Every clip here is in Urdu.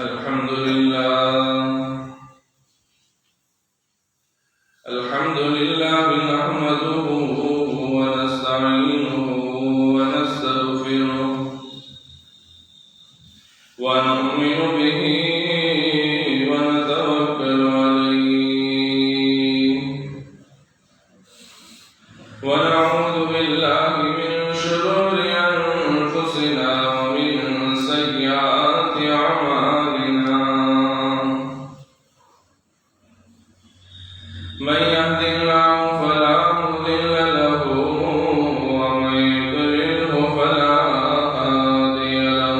الحمد لله نحمده ونستعينه ونستغفره ونؤمن به ونتوكل عليه ونعوذ بالله من شرور أنفسنا ومن سيئات أعمالنا من يهد الله فلا مضل له ومن يضلله فلا هادي له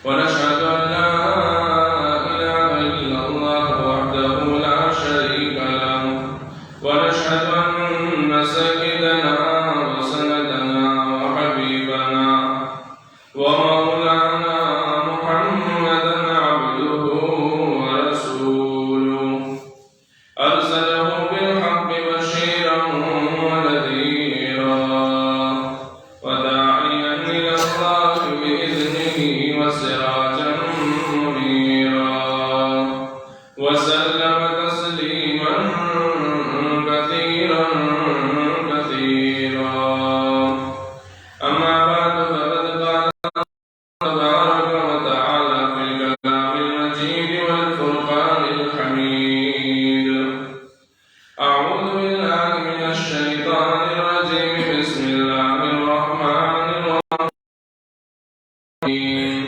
ونشهد أن لا إله إلا الله وحده لا شريك له ونشهد أن سيدنا وسندنا وحبيبنا ومولانا محمدا عبده ورسوله أرسله بالحق بشيرا ونذيرا وداعيا إلى الله بإذنه وسراجا منيرا وسلم تسليما كثيرا كثيرا أما بعد فقد قال تبارك وتعالى في الكلام المجيد والفرقان الحميد أعوذ بالله من الشيطان الرجيم بسم الله الرحمن الرحيم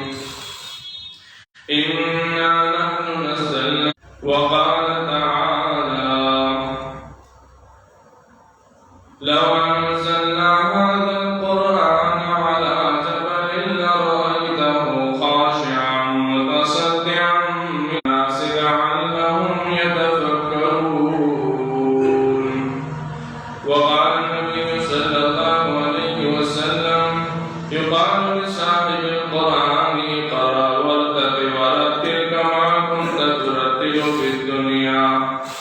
إنا نحن نزلنا وقال تعالى لو أنزلنا هذا القرآن على جبل لرأيته خاشعا متصدعا من الناس لعلهم يتفكرون وقال النبي صلى الله عليه وسلم يقال لصاحب القرآن اقرأ وارتقي ورتل كما كنت ترتل في الدنيا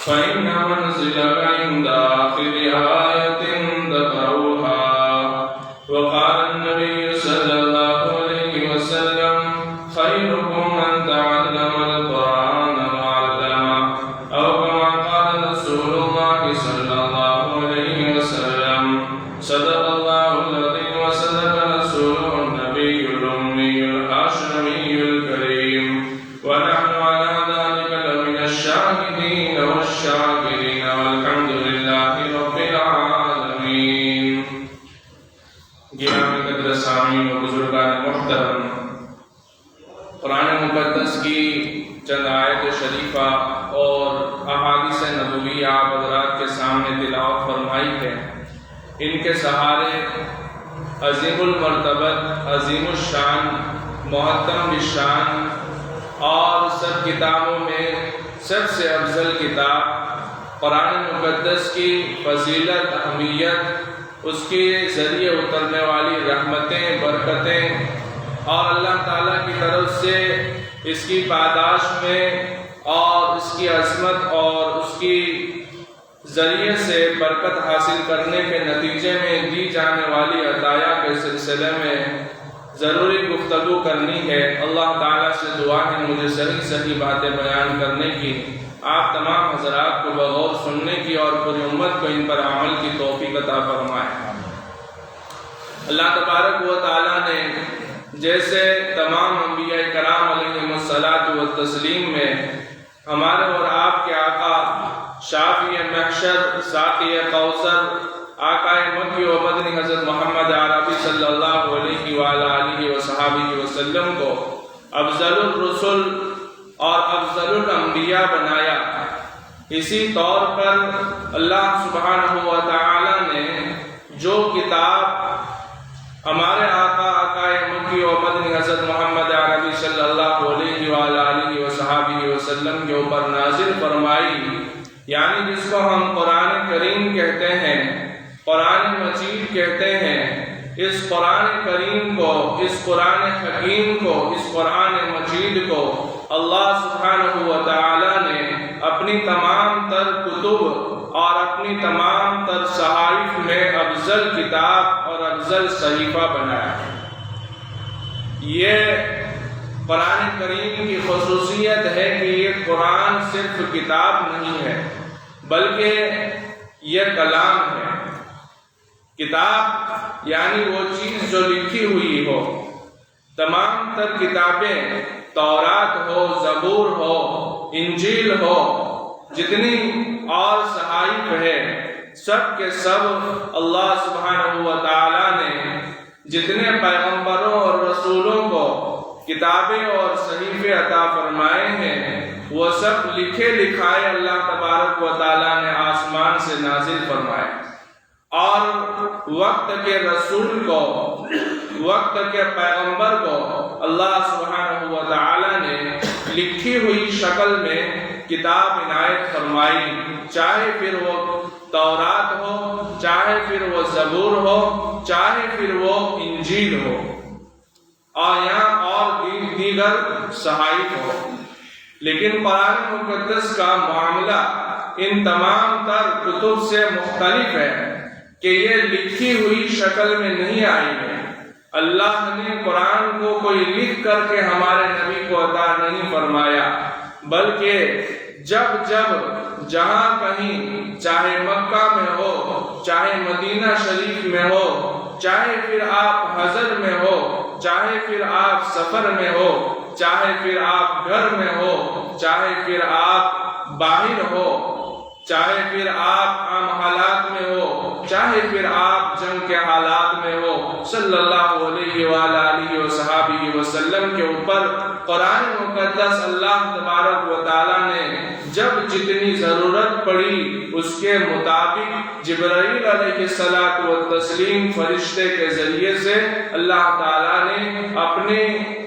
فإن منزلك عند آخر آية تقرأها وقال النبي صلى الله عليه وسلم خيركم من تعلم القرآن وعلمه أو كما قال رسول الله صلى الله عليه وسلم صدق الله العظيم وصدق رسوله النبي الأمي الهاشمي الكريم ونحن على ذلك لمن الشاهدين والشاكرين والحمد لله رب العالمين. گرامی قدر سامعین و بزرگان محترم، قرآن مقدس کی چند آیت شریفہ اور احادیث نبویہ آپ حضرات کے سامنے تلاوت فرمائی ہے. ان کے سہارے عظیم المرتبت، عظیم الشان، محتم بالشان اور سب کتابوں میں سب سے افضل کتاب قرآن مقدس کی فضیلت، اہمیت، اس کے ذریعے اترنے والی رحمتیں، برکتیں اور اللہ تعالیٰ کی طرف سے اس کی پاداش میں اور اس کی عظمت اور اس کی ذریعے سے برکت حاصل کرنے کے نتیجے میں دی جانے والی عطایا کے سلسلے میں ضروری گفتگو کرنی ہے. اللہ تعالیٰ سے دعا ہے مجھے صحیح باتیں بیان کرنے کی، آپ تمام حضرات کو بغور سننے کی اور پوری امت کو ان پر عمل کی توفیق عطا فرمائے. اللہ تبارک و تعالیٰ نے جیسے تمام انبیاء کرام علیہم الصلاۃ والتسلیم میں ہمارے اور آپ کے آقا شافی محشر، ساقی کوثر، آقا مکی و مدنی حضرت محمد عربی صلی اللہ علیہ وآلہ وصحبہ وسلم کو افضل الرسل اور افضل الانبیاء بنایا. اسی طور پر اللہ سبحانہ و تعالی نے جو کتاب ہمارے آقا مکی و مدنی حضرت محمد عربی صلی اللہ علیہ وآلہ وصحبہ وسلم کے اوپر نازل فرمائی، یعنی جس کو ہم قرآن کریم کہتے ہیں، قرآن مجید کہتے ہیں، اس قرآن کریم کو، اس قرآن حکیم کو، اس قرآن مجید کو اللہ سبحانہ و تعالی نے اپنی تمام تر کتب اور اپنی تمام تر صحائف میں افضل کتاب اور افضل صحیفہ بنایا. یہ قرآن کریم کی خصوصیت ہے کہ یہ قرآن صرف کتاب نہیں ہے بلکہ یہ کلام ہے۔ کتاب یعنی وہ چیز جو لکھی ہوئی ہو۔ تمام تر کتابیں، تورات ہو، زبور ہو، انجیل ہو، جتنی اور صحائف ہے، سب کے سب اللہ سبحانہ و تعالیٰ نے جتنے پیغمبروں اور رسولوں کو کتابیں اور صحیفے عطا فرمائے ہیں، وہ سب لکھے لکھائے اللہ تبارک و تعالیٰ نے آسمان سے نازل فرمائے، اور وقت کے رسول کو، وقت کے پیغمبر کو اللہ سبحانہ و تعالیٰ نے لکھی ہوئی شکل میں کتاب عنایت فرمائی، چاہے پھر وہ تورات ہو، چاہے پھر وہ زبور ہو، چاہے پھر وہ انجیل ہو، اور یہاں اور دیگر صحائف ہو۔ لیکن قرآن مقدس کا معاملہ ان تمام تر کتب سے مختلف ہے کہ یہ لکھی ہوئی شکل میں نہیں آئی ہے۔ اللہ نے قرآن کو کوئی لکھ کر کے ہمارے نبی کو عطا نہیں فرمایا، بلکہ جب جہاں کہیں، چاہے مکہ میں ہو، چاہے مدینہ شریف میں ہو، چاہے پھر آپ حضر میں ہو، چاہے پھر آپ سفر میں ہو، چاہے پھر آپ گھر میں ہو، چاہے پھر آپ باہر ہو، چاہے پھر آپ عام حالات میں ہو، چاہے پھر آپ جنگ کے حالات میں ہو، صلی اللہ علیہ وآلہ وصحبہ وسلم کے اوپر قرآن مقدس اللہ تبارک و تعالیٰ نے جب جتنی ضرورت پڑی اس کے مطابق جبرائیل علیہ الصلوۃ والتسلیم فرشتے کے ذریعے سے اللہ تعالیٰ نے اپنے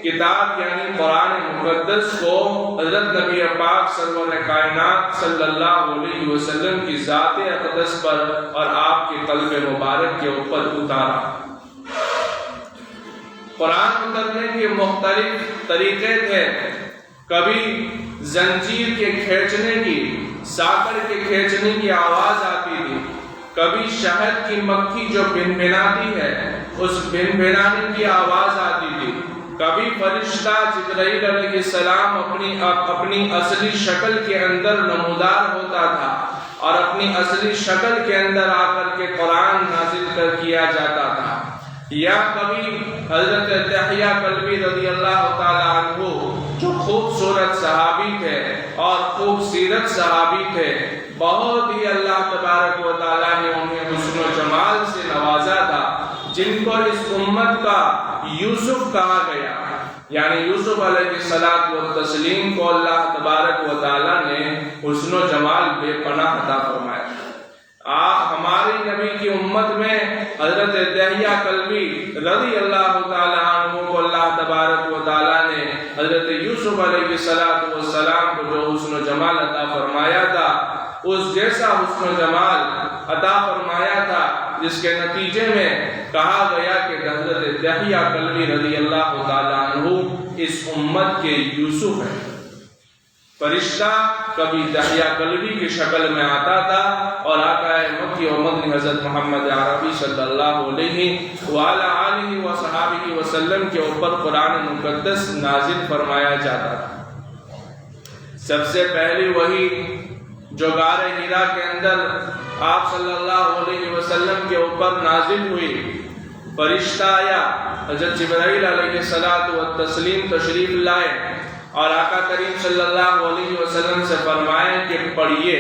کتاب یعنی قرآن مقدس کو حضرت نبی پاک سرور کائنات صلی اللہ علیہ وسلم کی ذات اقدس پر اور آپ کے قلب مبارک کے اوپر اتارا۔ قرآن اترنے کے مختلف طریقے تھے، کبھی زنجیر کے کھینچنے کی، ساکر کے کھینچنے کی آواز آتی تھی، کبھی شہد کی مکھی جو بھنبھناتی ہے اس بھنبھنانے کی آواز آتی تھی، کبھی فرشتہ جبرائیل علیہ السلام اپنی اصلی شکل کے اندر نمودار ہوتا تھا اور اپنی اصلی شکل کے اندر آ کر کے قرآن نازل کیا جاتا تھا، یا کبھی حضرت دحیہ کلبی رضی اللہ تعالیٰ عنہ جو خوبصورت صحابی تھے اور خوب سیرت صحابی تھے، بہت ہی اللہ تبارک و تعالیٰ نے انہیں حسن و جمال سے نوازا تھا، جن کو اس امت کا یوسف کہا گیا، یعنی یوسف علیہ الصلوۃ والتسلیم کو اللہ تبارک و تعالیٰ نے حسن و جمال بے پناہ عطا فرمایا۔ ہماری نبی کی امت میں حضرت دحیہ کلبی رضی اللہ تعالیٰ عنہ کو اللہ تبارک و تعالیٰ نے حضرت یوسف علیہ السلام کو جو حسن و جمال عطا فرمایا تھا، اس جیسا حسن و جمال عطا فرمایا تھا جس کے نتیجے میں کہا گیا کہ حضرت دحیہ کلبی رضی اللہ تعالیٰ عنہ اس امت کے یوسف ہیں۔ فرشتہ کبھی دحیہ کلبی کی شکل میں آتا تھا اور آقا مکی و مدنی حضرت محمد عربی صلی اللہ علیہ وآلہ وصحبہ وسلم کے اوپر قرآن مقدس نازل فرمایا جاتا تھا۔ سب سے پہلی وحی جو غار حرا کے اندر آپ صلی اللہ علیہ وسلم کے اوپر نازل ہوئی، فرشتہ آیا، حضرت جبرائیل علیہ الصلوۃ والتسلیم تشریف لائے اور آقا کریم صلی اللہ علیہ وسلم سے فرمائے کہ پڑھیے۔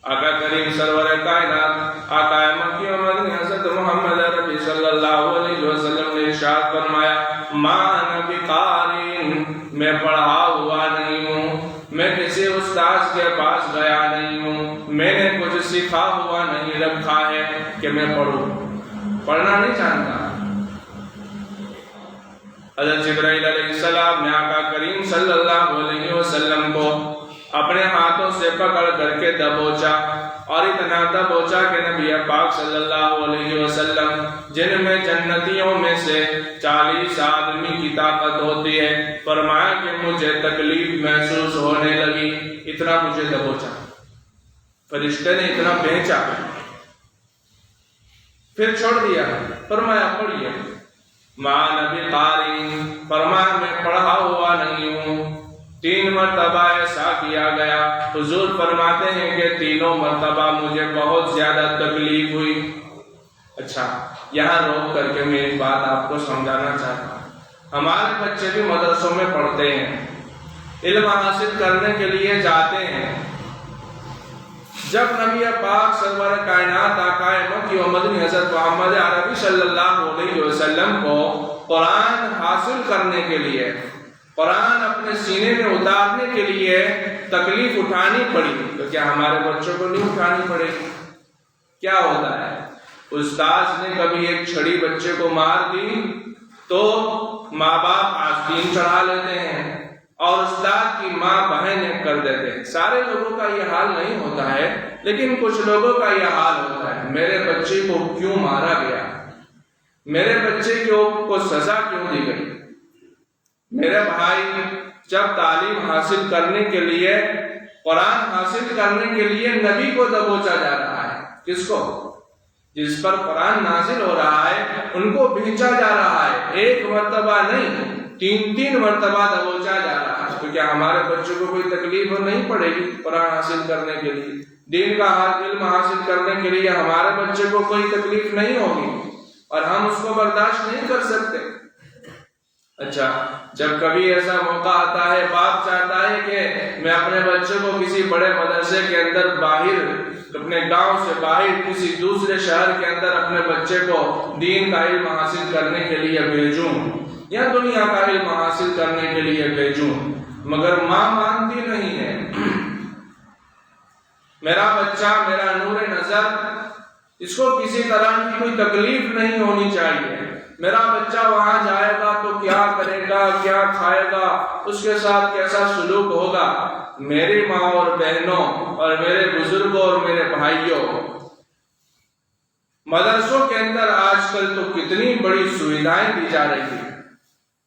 آقا کریم سرور کائنات آقا مکی و مدنی حضرت محمد عربی صلی اللہ علیہ وسلم نے ارشاد فرمایا، ما انا بقارئ، میں پڑھا ہوا نہیں ہوں، میں کسی استاذ کے پاس گیا نہیں ہوں، میں نے کچھ سیکھا ہوا نہیں رکھا ہے کہ میں پڑھوں، پڑھنا نہیں جانتا۔ حضرت جبرائیل علیہ السلام نے آقا کریم صلی اللہ علیہ وسلم کو اپنے ہاتھوں سے پکڑ کر کے دبوچا، اور اتنا دبوچا کہ نبی پاک صلی اللہ علیہ وسلم جن میں جنتیوں میں سے 40 آدمی کی طاقت ہوتی ہے، فرمایا کہ مجھے تکلیف محسوس ہونے لگی، اتنا مجھے دبوچا، فرشتے نے اتنا بھینچا، پھر چھوڑ دیا، فرمایا پڑھیے۔ مع نبی قاری، فرمایا میں پڑھا ہوا نہیں ہوں۔ 3 مرتبہ ایسا کیا گیا۔ حضور فرماتے ہیں کہ تینوں مرتبہ مجھے بہت زیادہ تکلیف ہوئی۔ اچھا، یہاں روک کر کے میں ایک بات آپ کو سمجھانا چاہتا ہوں۔ ہمارے بچے بھی مدرسوں میں پڑھتے ہیں، علم حاصل کرنے کے لیے جاتے ہیں۔ جب نبی پاک سرور کائنات آقا مکی و مدنی حضرت محمد عربی صلی اللہ علیہ وسلم کو قرآن حاصل کرنے کے لیے، قرآن اپنے سینے میں اتارنے کے لیے تکلیف اٹھانی پڑی، تو کیا ہمارے بچوں کو نہیں اٹھانی پڑے گی؟ کیا ہوتا ہے، استاذ نے کبھی ایک چھڑی بچے کو مار دی تو ماں باپ آستین چڑھا لیتے ہیں اور استاد کی ماں بہنیں کر دیتے ہیں۔ سارے لوگوں کا یہ حال نہیں ہوتا ہے، لیکن کچھ لوگوں کا یہ حال ہوتا ہے، میرے بچے کو کیوں مارا گیا، میرے بچے کو سزا کیوں دی گئی۔ میرے بھائی، جب تعلیم حاصل کرنے کے لیے، قرآن حاصل کرنے کے لیے نبی کو دبوچا جا رہا ہے، کس کو؟ جس پر قرآن نازل ہو رہا ہے ان کو بھیجا جا رہا ہے، 1 مرتبہ نہیں 3 مرتبہ دبوچا جا رہا ہے۔ تو کیا ہمارے بچوں کو کوئی تکلیف نہیں پڑے گی قرآن حاصل کرنے کے لیے، دین کا علم حاصل کرنے کے لیے ہمارے بچے کو کوئی تکلیف نہیں ہوگی اور ہم اس کو برداشت نہیں کر سکتے؟ اچھا، جب کبھی ایسا موقع آتا ہے، باپ چاہتا ہے کہ میں اپنے بچے کو کسی بڑے مدرسے کے اندر باہر، اپنے گاؤں سے باہر کسی دوسرے شہر کے اندر اپنے بچے کو دین کا علم حاصل کرنے کے لیے بھیجوں یا دنیا کا علم حاصل کرنے کے لیے بھیجوں، مگر ماں مانتی نہیں ہے۔ میرا بچہ میرا نور نظر، اس کو کسی طرح کی کوئی تکلیف نہیں ہونی چاہیے۔ میرا بچہ وہاں جائے گا تو کیا کرے گا، کیا کھائے گا، اس کے ساتھ کیسا سلوک ہوگا۔ میری ماں اور بہنوں اور میرے بزرگوں اور میرے بھائیوں، مدرسوں کے اندر آج کل تو کتنی بڑی سویدھائیں دی جا رہی ہیں،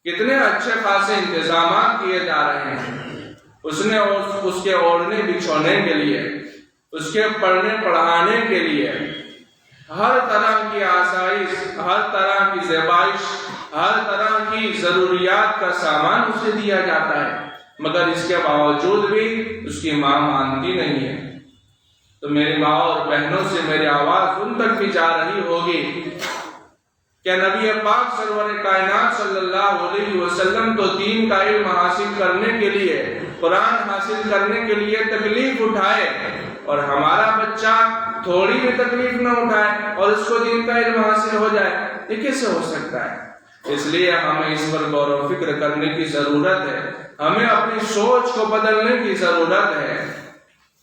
کتنے اچھے خاصے انتظامات کیے جا رہے ہیں۔ اس کے اوڑھنے بچھونے کے لیے، اس کے پڑھنے پڑھانے کے لیے ہر طرح کی آسائش، ہر طرح کی زیبائش، ہر طرح کی ضروریات کا سامان اسے دیا جاتا ہے، مگر اس کے باوجود بھی اس کی ماں مانتی نہیں ہے۔ تو میری ماں اور بہنوں سے میری آواز ان تک بھی جا رہی ہوگی کہ نبی پاک سرور کائنات صلی اللہ علیہ وسلم تو دین کا علم حاصل کرنے کے لیے، قرآن حاصل کرنے کے لیے تکلیف اٹھائے، اور ہمارا بچہ تھوڑی بھی تکلیف نہ اٹھائے اور اس کو دین کا علم حاصل ہو جائے، یہ کیسے ہو سکتا ہے؟ اس لیے ہمیں اس پر غور و فکر کرنے کی ضرورت ہے، ہمیں اپنی سوچ کو بدلنے کی ضرورت ہے،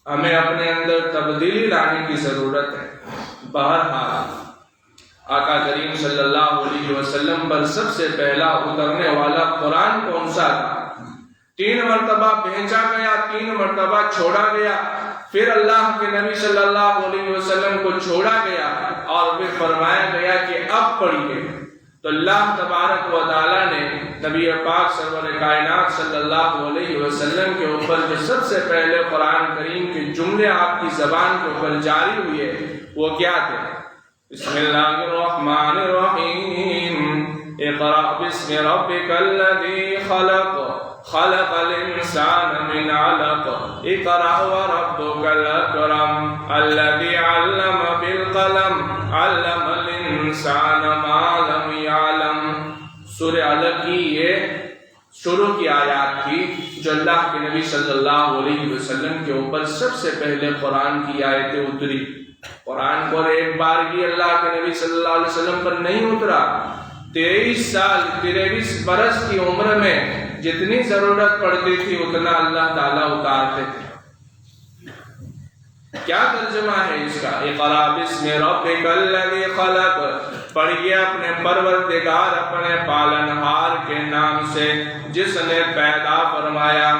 ہمیں اپنے اندر تبدیلی لانے کی ضرورت ہے۔ بہرحال آقا کریم صلی اللہ علیہ وسلم پر سب سے پہلا اترنے والا قرآن کون سا تھا؟ 3 مرتبہ بھیجا گیا، 3 مرتبہ چھوڑا گیا، پھر اللہ کے نبی صلی اللہ علیہ وسلم کو چھوڑا گیا اور پھر فرمایا گیا کہ اب پڑھیے۔ تو اللہ تبارک و تعالیٰ نے نبی پاک سرور کائنات صلی اللہ علیہ وسلم کے اوپر جو سب سے پہلے قرآن کریم کے جملے آپ کی زبان کے اوپر جاری ہوئے وہ کیا تھے؟ بسم اللہ الرحمن الرحیم، اقرأ باسم ربک الذی خلق، خلق الانسان من علق، اقرأ وربک الاکرم، الذی علم بالقلم، علم الانسان ما لم یعلم۔ سورہ علق کی یہ شروع کی آیات تھی جو اللہ کے نبی صلی اللہ علیہ وسلم کے اوپر سب سے پہلے قرآن کی آیتیں اتری۔ قرآن پر ایک بار بھی اللہ کے نبی صلی اللہ علیہ وسلم پر نہیں اترا۔ 23 برس کی عمر میں جتنی ضرورت پڑتی تھی اتنا اللہ تعالیٰ اتارتے تھے۔ کیا ترجمہ ہے اس کا؟ اقرأ باسم ربک الذی خلق، پڑھیے اپنے پروردگار، اپنے پالنہار کے نام سے جس نے پیدا فرمایا۔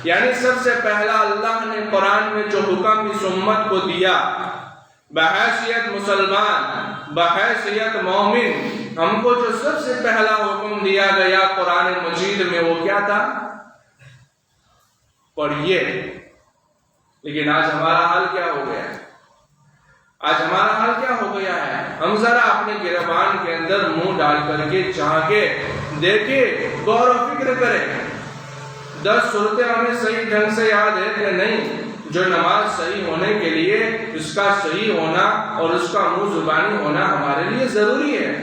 یعنی سب سے پہلا اللہ نے قرآن میں جو حکم اس امت کو دیا، بحیثیت مسلمان، بحیثیت مومن، ہم کو جو سب سے پہلا حکم دیا گیا قرآن مجید میں وہ کیا تھا؟ پڑھیے۔ لیکن آج ہمارا حال کیا ہو گیا؟ آج ہمارا حال کیا ہو گیا ہے؟ ہم ذرا اپنے گریبان کے اندر منہ ڈال کر کے چاہے دیکھے، غور و فکر کریں، 10 صورتیں ہمیں صحیح ڈھنگ سے یاد ہے کہ نہیں؟ جو نماز صحیح ہونے کے لیے اس کا صحیح ہونا اور اس کا منہ زبانی ہونا ہمارے لیے ضروری ہے۔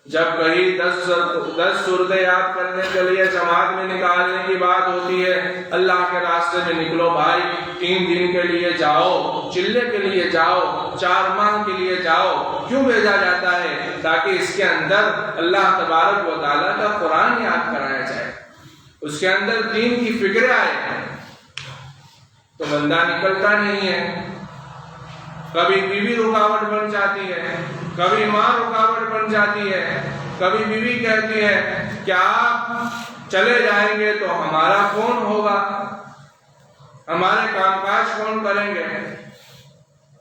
جب کہیں 10 صورتیں یاد کرنے کے لیے جماعت میں نکالنے کی بات ہوتی ہے، اللہ کے راستے میں نکلو بھائی، 3 دن کے لیے جاؤ، چلے کے لیے جاؤ، 4 ماہ کے لیے جاؤ، کیوں بھیجا جاتا ہے؟ تاکہ اس کے اندر اللہ تبارک و تعالیٰ کا قرآن یاد کرایا جائے، اس کے اندر دین کی فکر آئے۔ تو بندہ نکلتا نہیں ہے، کبھی بیوی رکاوٹ بن جاتی ہے، کبھی ماں رکاوٹ بن جاتی ہے، کبھی بیوی کہتی ہے کہ آپ چلے جائیں گے تو ہمارا کون ہوگا، ہمارے کام کاج کون کریں گے؟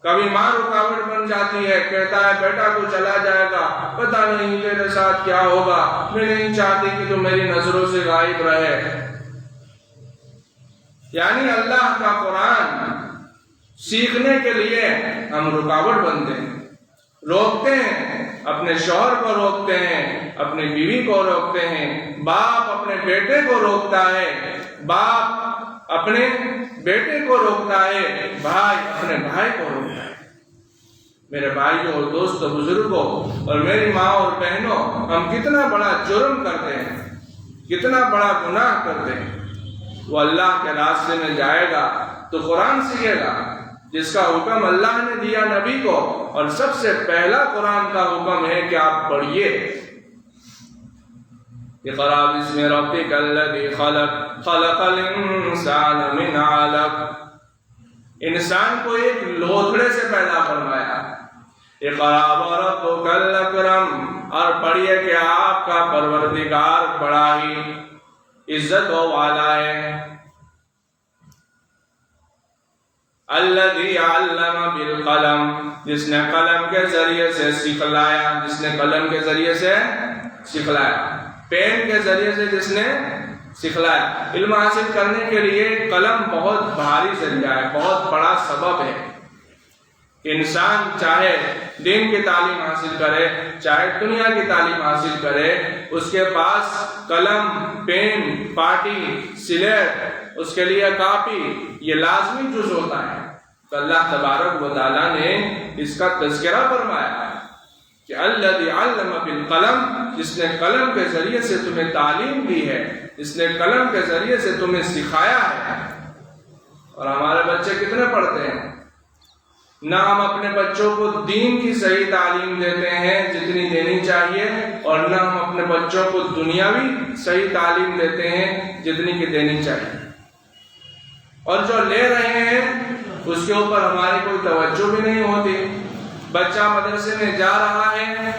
کبھی ماں رکاوٹ بن جاتی ہے، کہتا ہے بیٹا تو چلا جائے گا، پتہ نہیں تیرے ساتھ کیا ہوگا، میں نہیں چاہتی کہ تو میری نظروں سے غائب رہے۔ یعنی اللہ کا قرآن سیکھنے کے لیے ہم رکاوٹ بنتے ہیں، روکتے ہیں، اپنے شوہر کو روکتے ہیں، اپنی بیوی کو روکتے ہیں، باپ اپنے بیٹے کو روکتا ہے، باپ اپنے بیٹے کو روکتا ہے، بھائی اپنے بھائی کو روکتا ہے۔ میرے بھائیوں اور دوستوں، بزرگوں اور میری ماں اور بہنوں، ہم کتنا بڑا جرم کرتے ہیں، کتنا بڑا گناہ کرتے ہیں۔ وہ اللہ کے راستے میں جائے گا تو قرآن سیکھے گا، جس کا حکم اللہ نے دیا نبی کو، اور سب سے پہلا قرآن کا حکم ہے کہ آپ پڑھیے۔ اقرأ بسم ربک الذی خلق خلق الانسان من علق، انسان کو ایک لوتھڑے سے پیدا فرمایا۔ اقرأ وربک الاکرم، اور پڑھیے کہ آپ کا پروردگار بڑا ہی عزت والا ہے۔ الذی علم بالقلم، جس نے قلم کے ذریعے سے سکھلایا، جس نے قلم کے ذریعے سے سکھلایا، پین کے ذریعے سے جس نے سکھلایا۔ علم حاصل کرنے کے لیے قلم بہت بھاری ذریعہ ہے، بہت بڑا سبب ہے۔ انسان چاہے دین کی تعلیم حاصل کرے، چاہے دنیا کی تعلیم حاصل کرے، اس کے پاس قلم، پین، پاٹی، سلیٹ، اس کے لیے کاپی، یہ لازمی جز ہوتا ہے۔ تو اللہ تبارک و تعالیٰ نے اس کا تذکرہ فرمایا کہ الذی علم بالقلم، جس نے قلم کے ذریعے سے تمہیں تعلیم دی ہے، جس نے قلم کے ذریعے سے تمہیں سکھایا ہے۔ اور ہمارے بچے کتنے پڑھتے ہیں؟ نہ ہم اپنے بچوں کو دین کی صحیح تعلیم دیتے ہیں جتنی دینی چاہیے، اور نہ ہم اپنے بچوں کو دنیاوی صحیح تعلیم دیتے ہیں جتنی کہ دینی چاہیے۔ اور جو لے رہے ہیں اس کے اوپر ہماری کوئی توجہ بھی نہیں ہوتی۔ بچہ مدرسے میں جا رہا ہے،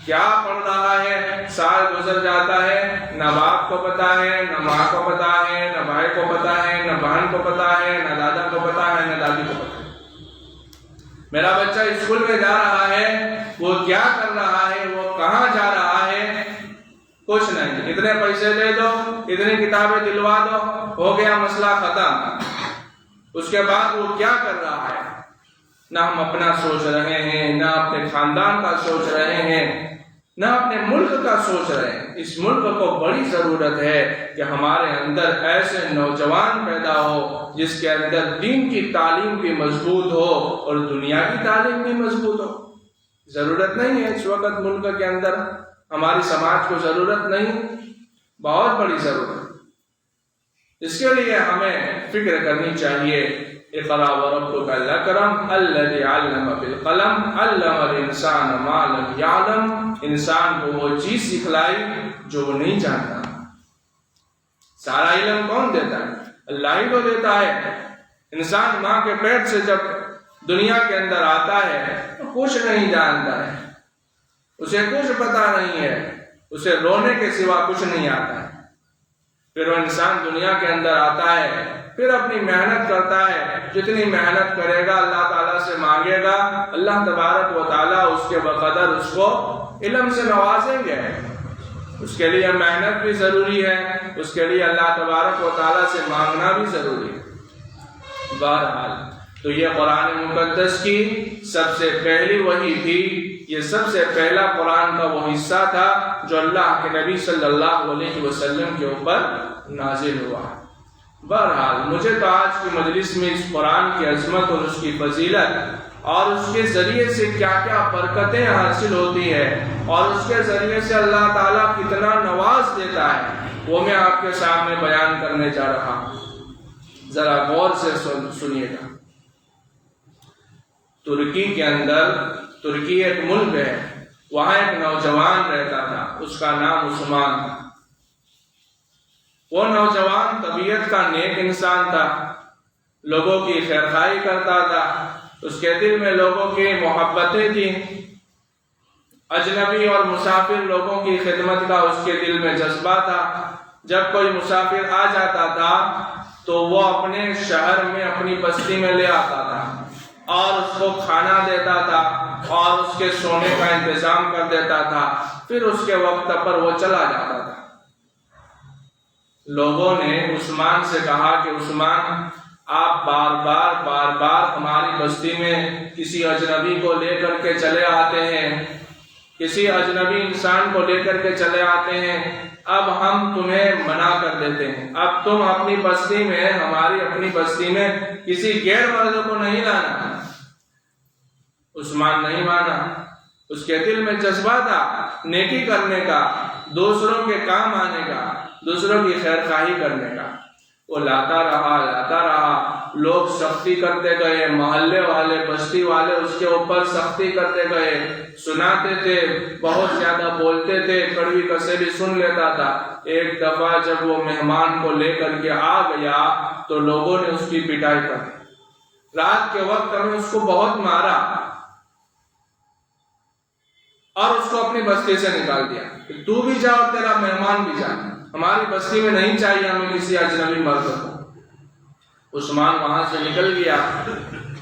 کیا پڑھ رہا ہے، سال گزر جاتا ہے، نہ باپ کو پتا ہے، نہ ماں کو پتا ہے، نہ بھائی کو پتا ہے، نہ بہن کو پتا ہے، نہ دادا کو پتا ہے، نہ دادی کو پتا ہے۔ میرا بچہ اسکول میں جا رہا ہے، وہ کیا کر رہا ہے، وہ کہاں جا رہا ہے، کچھ نہیں۔ اتنے پیسے دے دو، اتنی کتابیں دلوا دو، ہو گیا مسئلہ ختم۔ اس کے بعد وہ کیا کر رہا ہے؟ نہ ہم اپنا سوچ رہے ہیں، نہ اپنے خاندان کا سوچ رہے ہیں، نہ اپنے ملک کا سوچ رہے ہیں۔ اس ملک کو بڑی ضرورت ہے کہ ہمارے اندر ایسے نوجوان پیدا ہو جس کے اندر دین کی تعلیم بھی مضبوط ہو اور دنیا کی تعلیم بھی مضبوط ہو۔ ضرورت نہیں ہے اس وقت ملک کے اندر، ہماری سماج کو ضرورت نہیں، بہت بڑی ضرورت۔ اس کے لیے ہمیں فکر کرنی چاہیے۔ اقرأ وربک الاکرم الذی علم بالقلم علم الانسان ما لم یعلم، انسان کو وہ چیز سکھلائی جو وہ نہیں جانتا۔ سارا علم کون دیتا ہے؟ اللہ ہی تو دیتا ہے۔ انسان ماں کے پیٹ سے جب دنیا کے اندر آتا ہے تو کچھ نہیں جانتا ہے، اسے کچھ پتا نہیں ہے، اسے رونے کے سوا کچھ نہیں آتا ہے۔ پھر وہ انسان دنیا کے اندر آتا ہے، پھر اپنی محنت کرتا ہے، جتنی محنت کرے گا اللہ تعالیٰ سے مانگے گا، اللہ تبارک و تعالیٰ اس کے بقدر اس کو علم سے نوازیں گے۔ اس کے لیے محنت بھی ضروری ہے، اس کے لیے اللہ تبارک و تعالیٰ سے مانگنا بھی ضروری ہے۔ بہرحال تو یہ قرآن مقدس کی سب سے پہلی وحی تھی، یہ سب سے پہلا قرآن کا وہ حصہ تھا جو اللہ کے نبی صلی اللہ علیہ وسلم کے اوپر نازل ہوا۔ بہرحال مجھے تو آج کی مجلس میں اس قرآن کی عظمت اور اس کی فضیلت اور اس کے ذریعے سے کیا کیا برکتیں حاصل ہوتی ہے اور اس کے ذریعے سے اللہ تعالیٰ کتنا نواز دیتا ہے، وہ میں آپ کے سامنے بیان کرنے جا رہا ہوں۔ ذرا غور سے سنیے گا۔ ترکی کے اندر، ترکی ایک ملک ہے، وہاں ایک نوجوان رہتا تھا، اس کا نام عثمان تھا۔ وہ نوجوان طبیعت کا نیک انسان تھا، لوگوں کی خیرخواہی کرتا تھا، اس کے دل میں لوگوں کی محبتیں تھیں، اجنبی اور مسافر لوگوں کی خدمت کا اس کے دل میں جذبہ تھا۔ جب کوئی مسافر آ جاتا تھا تو وہ اپنے شہر میں اپنی بستی میں لے آتا تھا اور اس کو کھانا دیتا تھا اور اس کے سونے کا انتظام کر دیتا تھا، پھر اس کے وقت پر وہ چلا جاتا تھا۔ لوگوں نے عثمان سے کہا کہ عثمان، آپ بار بار ہماری بستی میں کسی اجنبی کو لے کر کے چلے آتے ہیں، کسی اجنبی انسان کو لے کر کے چلے آتے ہیں، اب ہم تمہیں منع کر دیتے ہیں، اب تم اپنی بستی میں، ہماری اپنی بستی میں کسی غیر مرد کو نہیں لانا۔ عثمان نہیں مانا، اس کے دل میں جذبہ تھا نیکی کرنے کا، دوسروں کے کام آنے کا، دوسروں کی خیر خواہی کرنے کا۔ وہ لاتا رہا، لوگ سختی کرتے گئے، محلے والے، بستی والے اس کے اوپر سختی کرتے گئے، سناتے تھے، بہت زیادہ بولتے تھے، کڑوی کسے بھی سن لیتا تھا۔ ایک دفعہ جب وہ مہمان کو لے کر کے آ گیا تو لوگوں نے اس کی پٹائی کر دی۔ رات کے وقت میں اس کو بہت مارا اور اس کو اپنی بستی سے نکال دیا کہ تو بھی جا اور تیرا مہمان بھی جا، ہماری بستی میں نہیں چاہیے ہمیں کسی اجنبی مرد کو۔ عثمان وہاں سے نکل گیا۔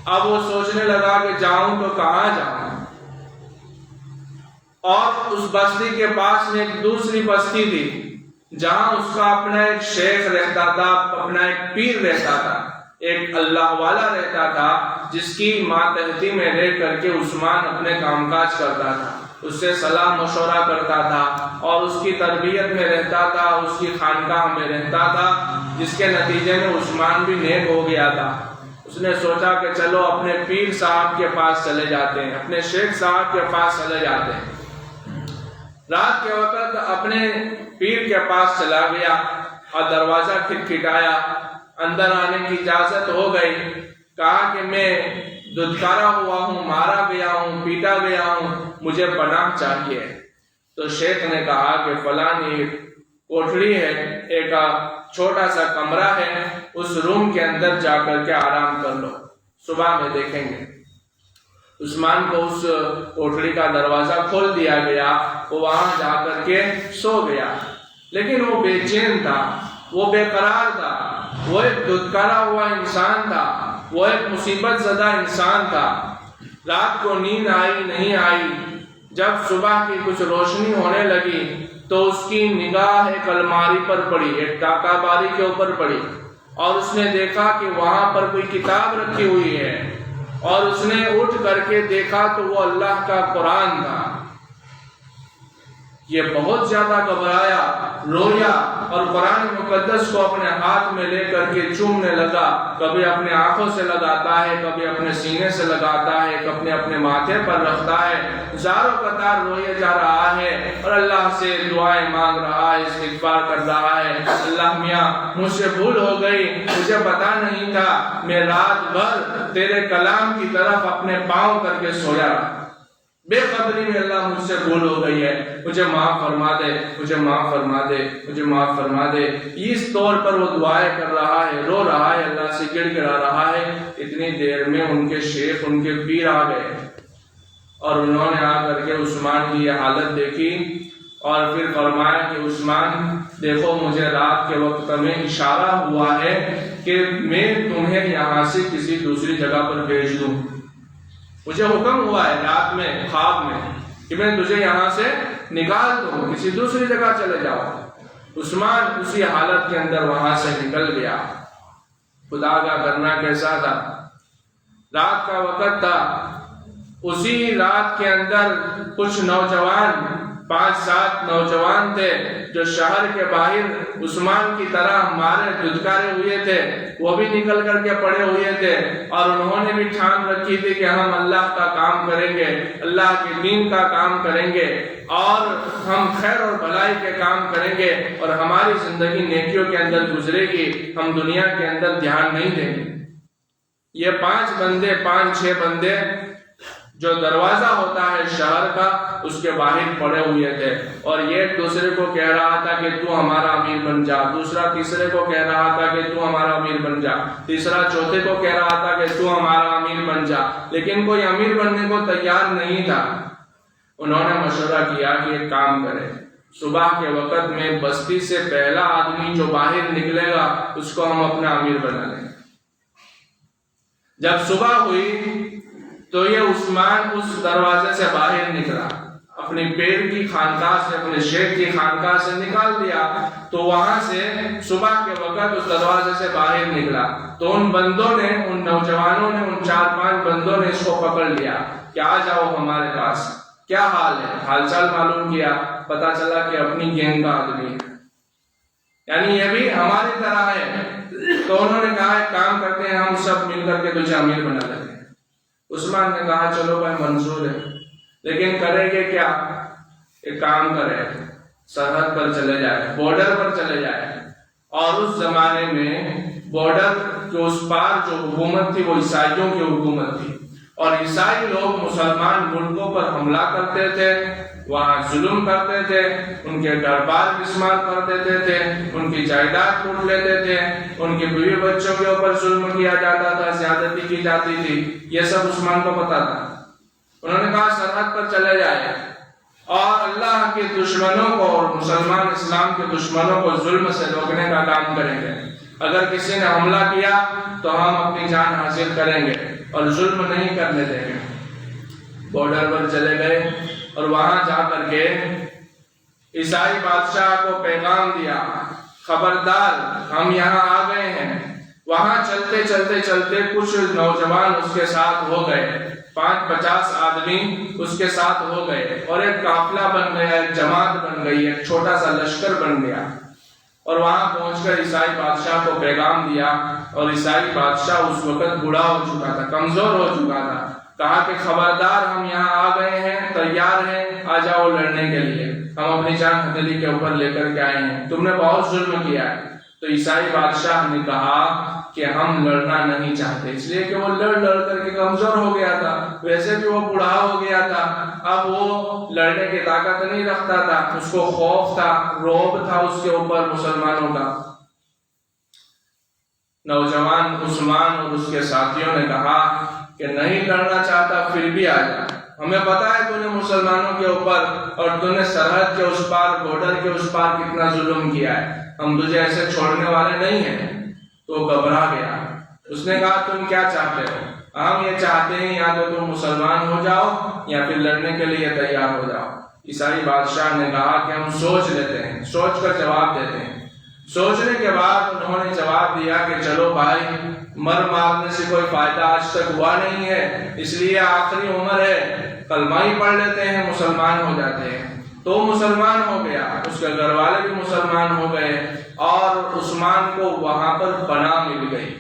اب وہ سوچنے لگا کہ جاؤں تو کہاں جاؤں، اور اس بستی کے پاس میں ایک دوسری بستی تھی جہاں اس کا اپنا ایک شیخ رہتا تھا، اپنا ایک پیر رہتا تھا، ایک اللہ والا رہتا تھا، جس کی ماتحتی میں رہ کر کے عثمان اپنے کام کاج کرتا تھا، اس سے صلاح مشورہ کرتا تھا اور اس کی تربیت میں رہتا تھا، اس کی خانقاہ میں رہتا تھا، جس کے نتیجے میں عثمان بھی نیک ہو گیا تھا۔ اس نے سوچا کہ چلو اپنے پیر صاحب کے پاس چلے جاتے ہیں، اپنے شیخ صاحب کے پاس چلے جاتے ہیں۔ رات کے وقت اپنے پیر کے پاس چلا گیا اور دروازہ کھٹکھٹایا، اندر آنے کی اجازت ہو گئی۔ کہا کہ میں دھتکارا ہوا ہوں، مارا گیا ہوں، پیٹا گیا ہوں، مجھے پناہ چاہیے۔ تو شیخ نے کہا کہ فلانی کوٹھڑی ہے، ایک چھوٹا سا کمرہ ہے، اس روم کے اندر جا کر کے آرام کر لو، صبح میں دیکھیں گے۔ عثمان کو اس کوٹھڑی کا دروازہ کھول دیا گیا، وہ وہاں جا کر کے سو گیا، لیکن وہ بے چین تھا، وہ بے قرار تھا، وہ ایک دھتکارا ہوا انسان تھا، وہ ایک مصیبت زدہ انسان تھا۔ رات کو نیند آئی نہیں آئی، جب صبح کی کچھ روشنی ہونے لگی تو اس کی نگاہ ایک الماری پر پڑی، ایک ٹاکا باری کے اوپر پڑی، اور اس نے دیکھا کہ وہاں پر کوئی کتاب رکھی ہوئی ہے، اور اس نے اٹھ کر کے دیکھا تو وہ اللہ کا قرآن تھا۔ یہ بہت زیادہ گھبرایا، رویا اور قرآن مقدس کو اپنے ہاتھ میں لے کر کے چومنے لگا، کبھی اپنے آنکھوں سے لگاتا ہے، کبھی اپنے سینے سے لگاتا ہے، کبھی اپنے ماتھے پر رکھتا ہے، زاروں قطار روئے جا رہا ہے اور اللہ سے دعائیں مانگ رہا ہے، استغفار کر رہا ہے۔ اللہ میاں مجھ سے بھول ہو گئی، مجھے پتا نہیں تھا، میں رات بھر تیرے کلام کی طرف اپنے پاؤں کر کے سویا رہا، بے قدری میں اللہ مجھ سے بھول ہو گئی ہے، مجھے معاف فرما دے، مجھے معاف فرما دے، مجھے معاف فرما دے۔ اس طور پر وہ دعائیں کر رہا ہے، رو رہا ہے، اللہ سے گڑ گڑا رہا ہے۔ اتنی دیر میں ان کے شیخ، ان کے پیر آ گئے اور انہوں نے آ کر کے عثمان کی یہ حالت دیکھی اور پھر فرمایا کہ عثمان دیکھو، مجھے رات کے وقت میں اشارہ ہوا ہے کہ میں تمہیں یہاں سے کسی دوسری جگہ پر بھیج دوں، مجھے حکم ہوا ہے رات میں خواب میں کہ میں تجھے یہاں سے نکال دوں، کسی دوسری جگہ چلے جاؤ۔ عثمان اسی حالت کے اندر وہاں سے نکل گیا۔ خدا کا کرنا کیسا تھا، رات کا وقت تھا، اسی رات کے اندر کچھ نوجوان 5-7 نوجوان تھے جو شہر کے باہر عثمان کی طرح مارے دھتکارے ہوئے تھے، وہ بھی نکل کر کے پڑے ہوئے تھے، اور انہوں نے بھی ٹھان رکھی تھی کہ ہم اللہ کا کام کریں گے، اللہ کے دین کا کام کریں گے، اور ہم خیر اور بھلائی کے کام کریں گے، اور ہماری زندگی نیکیوں کے اندر گزرے گی، ہم دنیا کے اندر دھیان نہیں دیں گے۔ یہ 5-6 بندے جو دروازہ ہوتا ہے شہر کا اس کے باہر پڑے ہوئے تھے، اور یہ ایک دوسرے کو کہہ رہا تھا کہ تو ہمارا امیر بن جا، دوسرا تیسرے کو کہہ رہا تھا کہ تو ہمارا امیر بن جا، تیسرا چوتھے کو کہہ رہا تھا کہ تو ہمارا امیر بن جا، لیکن کوئی امیر بننے کو تیار نہیں تھا۔ انہوں نے مشورہ کیا کہ ایک کام کرے، صبح کے وقت میں بستی سے پہلا آدمی جو باہر نکلے گا اس کو ہم اپنا امیر بنا لیں گے۔ جب صبح ہوئی تو یہ عثمان اس دروازے سے باہر نکلا، اپنی پیر کی خانقاہ سے، اپنے شیخ کی خانقاہ سے نکال دیا، تو وہاں سے صبح کے وقت اس دروازے سے باہر نکلا، تو ان بندوں نے، ان نوجوانوں نے، ان 4-5 بندوں نے اس کو پکڑ لیا کہ آ جاؤ ہمارے پاس، کیا حال ہے، حال چال معلوم کیا، پتا چلا کہ اپنی گینگ کا آدمی ہے، یعنی یہ بھی ہماری طرح ہے۔ تو انہوں نے کہا ایک کام کرتے ہیں، ہم سب مل کر کے تجھے امیر بنا لیتے ہیں۔ عثمان نے کہا چلو بھائی منظور ہے، لیکن کریں گے کیا؟ ایک کام کرے، سرحد پر چلے جائے، بارڈر پر چلے جائے، اور اس زمانے میں بارڈر کے اس پار جو حکومت تھی وہ عیسائیوں کی حکومت تھی، اور عیسائی لوگ مسلمان ملکوں پر حملہ کرتے تھے، وہاں ظلم کرتے تھے، ان کے دربار بسمار کر دیتے تھے، ان کی جائیداد لوٹ لیتے تھے، ان کے بیوی بچوں کے اوپر ظلم کیا جاتا تھا، زیادتی کی جاتی تھی، یہ سب عثمان کو پتا تھا۔ انہوں نے کہا سرحد پر چلے جائے اور اللہ کے دشمنوں کو اور مسلمان اسلام کے دشمنوں کو ظلم سے روکنے کا کام کریں گے، اگر کسی نے حملہ کیا تو ہم اپنی جان حاصل کریں گے اور ظلم نہیں کرنے دیں گے۔ بارڈر پر چلے گئے اور وہاں جا کر کے عیسائی بادشاہ کو پیغام دیا، خبردار ہم یہاں آ گئے ہیں۔ وہاں چلتے چلتے چلتے کچھ نوجوان اس کے ساتھ ہو گئے، 50 آدمی اس کے ساتھ ہو گئے، اور ایک قافلہ بن گیا، ایک جماعت بن گئی، ایک چھوٹا سا لشکر بن گیا، اور وہاں پہنچ کر عیسائی بادشاہ کو پیغام دیا، اور عیسائی بادشاہ اس وقت بوڑھا ہو چکا تھا، کمزور ہو چکا تھا، کہا کہ خبردار ہم یہاں آ گئے ہیں، تیار ہیں، آ جاؤ لڑنے کے لیے، ہم اپنی جان ہتھیلی کے اوپر لے کر کے آئے ہیں، تم نے بہت ظلم کیا ہے۔ تو عیسائی بادشاہ نے کہا کہ ہم لڑنا نہیں چاہتے، اس لیے کہ وہ لڑ کر کے کمزور ہو گیا تھا، ویسے بھی وہ بوڑھا ہو گیا تھا، اب وہ لڑنے کی طاقت نہیں رکھتا تھا، اس کو خوف تھا، رعب تھا اس کے اوپر مسلمانوں کا۔ نوجوان عثمان اور اس کے ساتھیوں نے کہا کہ نہیں لڑنا چاہتا پھر بھی آ جا، ہمیں پتا ہے تو نے مسلمانوں کے اوپر اور تو نے سرحد کے اس پار، بارڈر کے اس پار کتنا ظلم کیا ہے، ہم تجھے ایسے چھوڑنے والے نہیں ہیں۔ تو گھبرا گیا، اس نے کہا تم کیا چاہتے ہو؟ ہم یہ چاہتے ہیں یا تو تم مسلمان ہو جاؤ یا پھر لڑنے کے لیے تیار ہو جاؤ۔ عیسائی بادشاہ نے کہا کہ ہم سوچ لیتے ہیں، سوچ کر جواب دیتے ہیں۔ سوچنے کے بعد انہوں نے جواب دیا کہ چلو بھائی، مارنے سے کوئی فائدہ آج تک ہوا نہیں ہے، اس لیے آخری عمر ہے، کلمہ ہی پڑھ لیتے ہیں، مسلمان ہو جاتے ہیں۔ تو مسلمان ہو گیا، اس کے گھر والے بھی مسلمان ہو گئے، اور عثمان کو وہاں پر پناہ مل گئی۔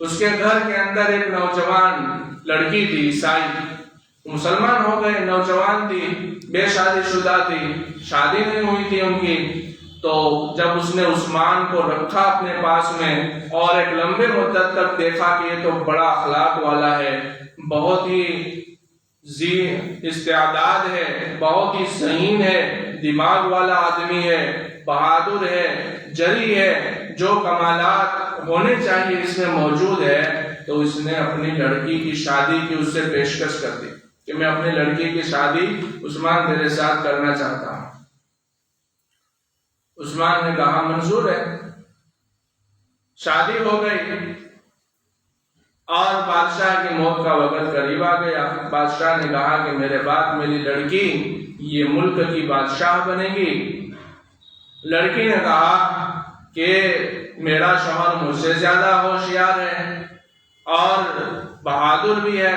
اس کے گھر کے اندر ایک نوجوان لڑکی تھی، عیسائی، مسلمان ہو گئے، نوجوان تھی، بے شادی شدہ تھی، شادی نہیں ہوئی تھی ان کی۔ تو جب اس نے عثمان کو رکھا اپنے پاس میں اور ایک لمبے مدت تک دیکھا کہ یہ تو بڑا اخلاق والا ہے، بہت ہی استعداد ہے، بہت ہی ذہین ہے، دماغ والا آدمی ہے، بہادر ہے، جری ہے، جو کمالات ہونے چاہیے اس میں موجود ہے، تو اس نے اپنی لڑکی کی شادی کی اس سے پیشکش کر دی کہ میں اپنی لڑکی کی شادی عثمان تیرے ساتھ کرنا چاہتا ہوں۔ عثمان نے کہا منظور ہے، شادی ہو گئی، اور بادشاہ کی موت کا وقت قریب آ گیا۔ بادشاہ نے کہا کہ میرے بعد میری لڑکی یہ ملک کی بادشاہ بنے گی۔ لڑکی نے کہا کہ میرا شوہر مجھ سے زیادہ ہوشیار ہے، اور بہادر بھی ہے.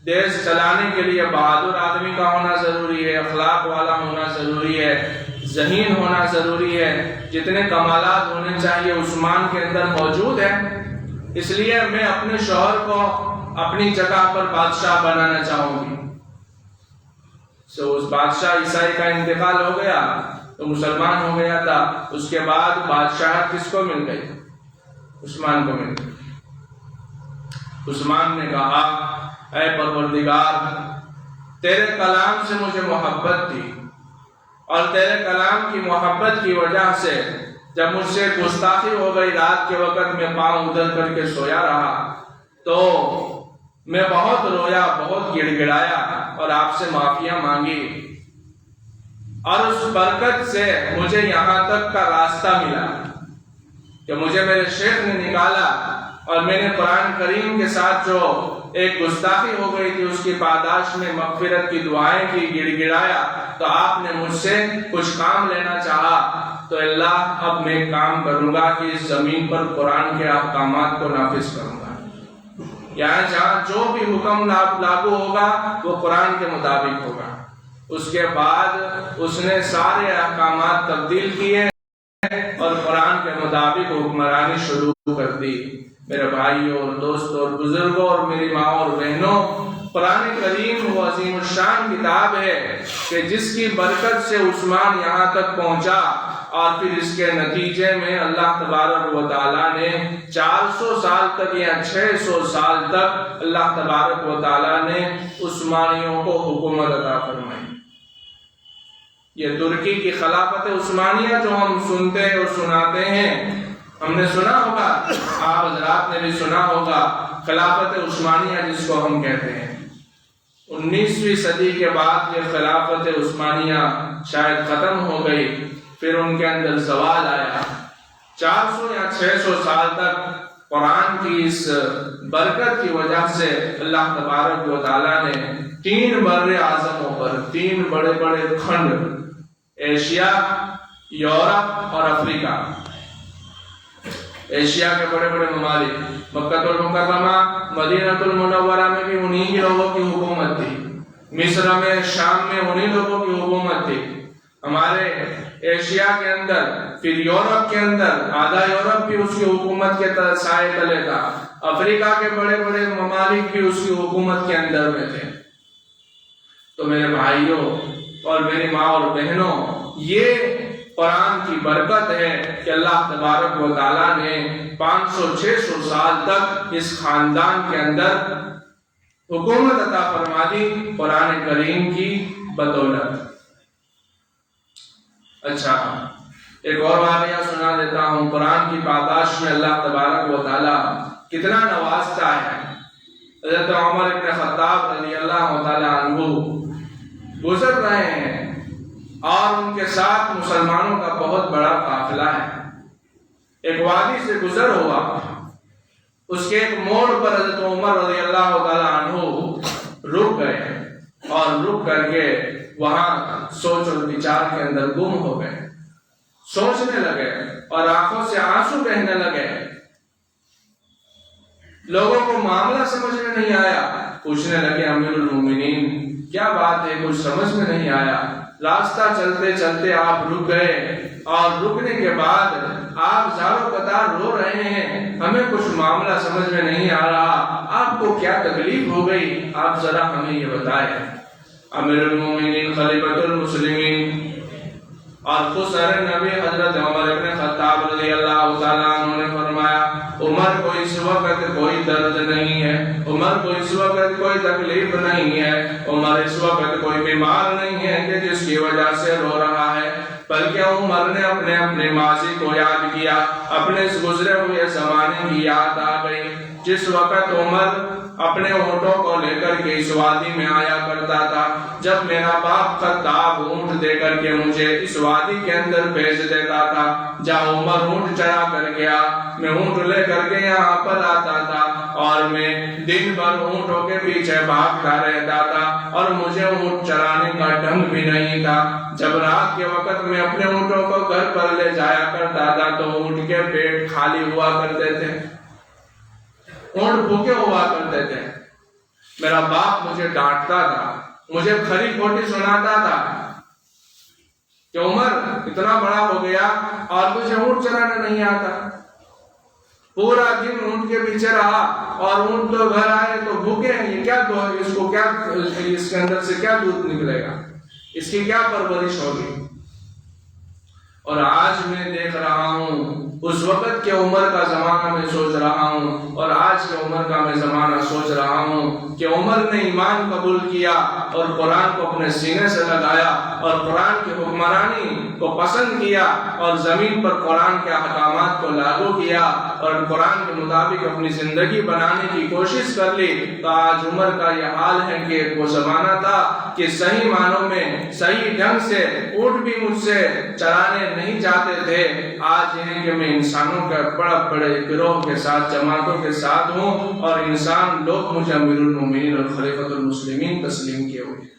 دیش چلانے کے لیے بہادر آدمی کا ہونا ضروری ہے، اخلاق والا ہونا ضروری ہے، ذہین ہونا ضروری ہے. جتنے کمالات ہونے چاہیے عثمان کے اندر موجود ہے. اس لیے میں اپنے شوہر کو اپنی جگہ پر بادشاہ بنانا چاہوں گی. اس بادشاہ عیسائی کا انتقال ہو گیا تو مسلمان ہو گیا تھا. اس کے بعد بادشاہ کس کو مل گئی؟ عثمان کو مل گئی. عثمان نے کہا اے پروردگار، تیرے کلام سے مجھے محبت تھی، اور تیرے کلام کی محبت کی وجہ سے جب مجھ سے گستاخی ہو گئی، رات کے وقت میں پاؤں ادھر کر کے سویا رہا تو میں بہت رویا، بہت گڑ گڑایا اور آپ سے معافیاں مانگی، اور اس برکت سے مجھے یہاں تک کا راستہ ملا کہ مجھے میرے شیخ نے نکالا، اور میں نے قرآن کریم کے ساتھ جو ایک گستاخی ہو گئی تھی اس کی پاداش میں مغفرت کی دعائیں کی، گڑ گڑایا، تو آپ نے مجھ سے کچھ کام لینا چاہا تو اللہ اب میں ایک کام کروں گا کہ اس زمین پر قرآن کے احکامات کو نافذ کروں گا. یہاں جہاں جو بھی حکم لاگو ہوگا وہ قرآن کے مطابق ہوگا. اس کے بعد اس نے سارے احکامات تبدیل کیے اور قرآن کے مطابق حکمرانی شروع کر دی. میرے بھائیوں اور دوستوں اور بزرگوں اور میری ماں اور بہنوں، قرآن کریم وہ عظیم الشان کتاب ہے کہ جس کی برکت سے عثمان یہاں تک پہنچا، اور پھر اس کے نتیجے میں اللہ تبارک و تعالیٰ نے 400 سال تک یا 600 سال تک اللہ تبارک و تعالیٰ نے عثمانیوں کو حکومت عطا فرمائی. یہ ترکی کی خلافت عثمانیہ جو ہم سنتے اور سناتے ہیں، ہم نے سنا ہوگا، آپ حضرات نے بھی سنا ہوگا، خلافت عثمانیہ جس کو ہم کہتے ہیں. 19ویں صدی کے بعد یہ خلافت عثمانیہ شاید ختم ہو گئی، پھر ان کے اندر زوال آیا. 400 یا 600 سال تک قرآن کی اس برکت کی وجہ سے اللہ تبارک و تعالیٰ نے 3 بر اعظموں پر 3 بڑے بڑے کھنڈ، ایشیا، یورپ اور افریقہ، ایشیا کے بڑے بڑے ممالک، مکہ المکرمہ، مدینہ المنورہ میں بھی انہی کے لوگوں کی حکومت تھی، مصر میں، شام میں انہی لوگوں کی حکومت تھی. ہمارے ایشیا کے اندر، پھر یورپ کے اندر، آدھا یورپ بھی اس کی حکومت کے سائے تلے تھا، افریقہ کے بڑے بڑے ممالک بھی اس کی حکومت کے اندر میں تھے. تو میرے بھائیوں اور میری ماں اور بہنوں، یہ قرآن کی برکت ہے کہ اللہ تبارک و تعالیٰ نے 500-600 سال تک اس خاندان کے اندر حکومت عطا فرما دی قرآن کریم کی بدولت. اچھا، ایک اور واقعہ سنا دیتا ہوں. قرآن کی پاداش میں اللہ تبارک و تعالیٰ کتنا نوازتا ہے. حضرت عمر بن خطاب رضی اللہ تعالیٰ عنہ گزر رہے ہیں اور ان کے ساتھ مسلمانوں کا بہت بڑا قافلہ ہے. ایک وادی سے گزر ہوا، اس کے ایک موڑ پر حضرت عمر رضی اللہ تعالیٰ عنہ رک گئے، اور رک کر کے وہاں سوچ اور وچار کے اندر گم ہو گئے. سوچنے لگے اور آنکھوں سے آنسو بہنے لگے. لوگوں کو معاملہ سمجھ میں نہیں آیا. پوچھنے لگے امیر المومنین کیا بات ہے، کچھ سمجھ میں نہیں آیا. راستہ چلتے چلتے آپ رک گئے، اور رکنے کے بعد آپ زاروں قطار رو رہے ہیں. ہمیں کچھ معاملہ سمجھ میں نہیں آ رہا، آپ کو کیا تکلیف ہو گئی، آپ ذرا ہمیں یہ بتائیں. امیر المومنین خلیفۃ المسلمین اور خود سر نبی حضرت عمر بن خطاب رضی اللہ تعالیٰ عنہ نے فرمایا، عمر کو اس وقت کوئی درد نہیں ہے، عمر کو اس وقت کوئی تکلیف نہیں ہے، عمر اس وقت کوئی بیمار نہیں ہے کہ جس کی وجہ سے رو رہا ہے، بلکہ عمر نے اپنے ماضی کو یاد کیا، اپنے اس گزرے ہوئے زمانے کی یاد آ گئی جس وقت عمر اپنے اونٹوں کو لے کر کے اس وادی میں آیا کرتا تھا. جب میرا باپ خطاب اونٹ دے کر کے مجھے اس وادی کے اندر بھیج دیتا تھا، جہاں عمر اونٹ چرا کر گیا، میں اونٹ لے کر کے یہاں پر آتا تھا، اور میں دن بھر اونٹوں کے پیچھے بھاگتا رہتا تھا، اور مجھے اونٹ چرانے کا ڈھنگ بھی نہیں تھا. جب رات کے وقت میں اپنے اونٹوں کو گھر پر لے جایا کرتا تھا تو اونٹ کے پیٹ خالی ہوا کرتے تھے. اونٹ بھوکے ہوا کرتے تھے. میرا باپ مجھے ڈانٹتا تھا، مجھے کھری کھوٹی سناتا تھا کہ عمر اتنا بڑا ہو گیا اور تجھے اونٹ چلانا نہیں آتا. پورا دن اونٹ کے پیچھے رہا اور اونٹ تو گھر آئے تو بھوکے ہیں، یہ کیا اس کو کیا، اس کے اندر سے کیا دودھ نکلے گا، اس کی کیا پرورش ہوگی. اور آج میں دیکھ رہا ہوں اس وقت کے عمر کا زمانہ میں سوچ رہا ہوں اور آج کے عمر کا میں زمانہ سوچ رہا ہوں کہ عمر نے ایمان قبول کیا اور قرآن کو اپنے سینے سے لگایا اور قرآن کی حکمرانی کو پسند کیا اور زمین پر قرآن کے احکامات کو لاگو کیا اور قرآن کے مطابق اپنی زندگی بنانے کی کوشش کر لی. تو آج عمر کا یہ حال ہے کہ وہ زمانہ تھا کہ صحیح معنوں میں صحیح ڈھنگ سے اونٹ بھی مجھ سے چلانے نہیں جاتے تھے. آج یہ کہ میں انسانوں کے بڑے گروہ کے ساتھ، جماعتوں کے ساتھ ہوں اور انسان لوگ مجھے امیر المومنین اور خلیفۃ المسلمین تسلیم کیے ہوئے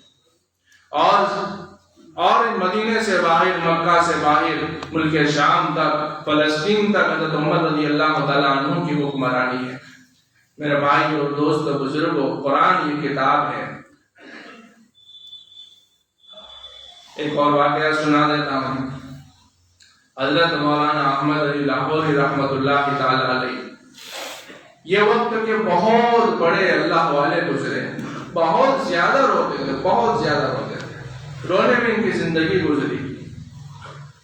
اور مدینے سے باہر، مکہ سے باہر، ملک شام تک، فلسطین تک حضرت عمر رضی اللہ تعالیٰ عنہ کی حکمرانی ہے. میرے بھائی اور دوست اور بزرگوں، قرآن یہ کتاب ہے. ایک اور واقعہ سنا دیتا ہوں. حضرت مولانا احمد علی لاہوری رحمۃ اللہ تعالی علیہ، یہ وقت کے بہت بڑے اللہ والے گزرے، بہت زیادہ روتے تھے، بہت زیادہ روتے تھے. رونے میں ان کی زندگی گزری.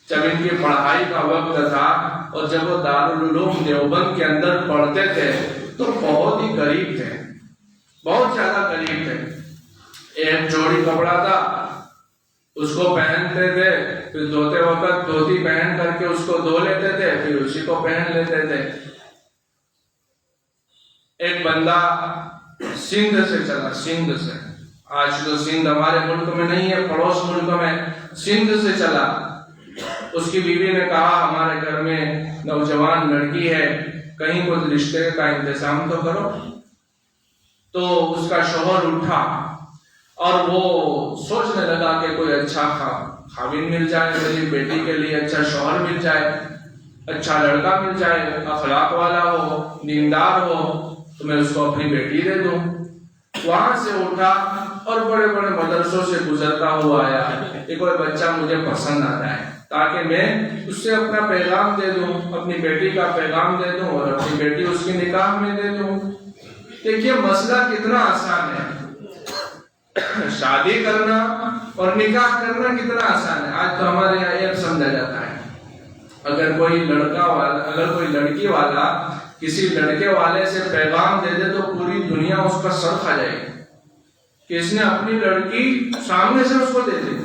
جب ان کی پڑھائی کا وقت تھا اور جب وہ دارالعلوم دیوبند کے اندر پڑھتے تھے تو بہت ہی قریب تھے، بہت زیادہ قریب تھے. ایک جوڑی کپڑا تھا، اس کو پہنتے تھے، پھر دھوتے وقت دھوتی پہن کر کے اس کو دھو لیتے تھے، پھر اسی کو پہن لیتے تھے. ایک بندہ سندھ سے چلا، سندھ سے، آج تو سندھ ہمارے ملک میں نہیں ہے، پڑوس ملک میں، سندھ سے چلا. اس کی بیوی نے کہا ہمارے گھر میں نوجوان لڑکی ہے، کہیں کوئی رشتے کا انتظام تو کرو. تو اس کا شوہر اٹھا اور وہ سوچنے لگا کہ کوئی اچھا خاوند مل جائے، میری بیٹی کے لیے اچھا شوہر مل جائے، اچھا لڑکا مل جائے، اخلاق والا ہو، دیندار ہو، تو میں اس کو اپنی بیٹی دے دوں. وہاں سے اٹھا اور بڑے بڑے مدرسوں سے گزرتا ہوا آیا کہ کوئی بچہ مجھے پسند آ جائے تاکہ میں اس سے اپنا پیغام دے دوں، اپنی بیٹی کا پیغام دے دوں اور اپنی بیٹی اس کی نکاح میں دے دوں. دیکھیے مسئلہ کتنا آسان ہے، شادی کرنا اور نکاح کرنا کتنا آسان ہے. آج تو ہمارے یہاں یہ سمجھا جاتا ہے اگر کوئی لڑکی والا کسی لڑکے والے سے پیغام دے دے تو پوری دنیا اس کا سر کھا جائے گی کہ اس نے اپنی لڑکی سامنے سے اس کو دے دی.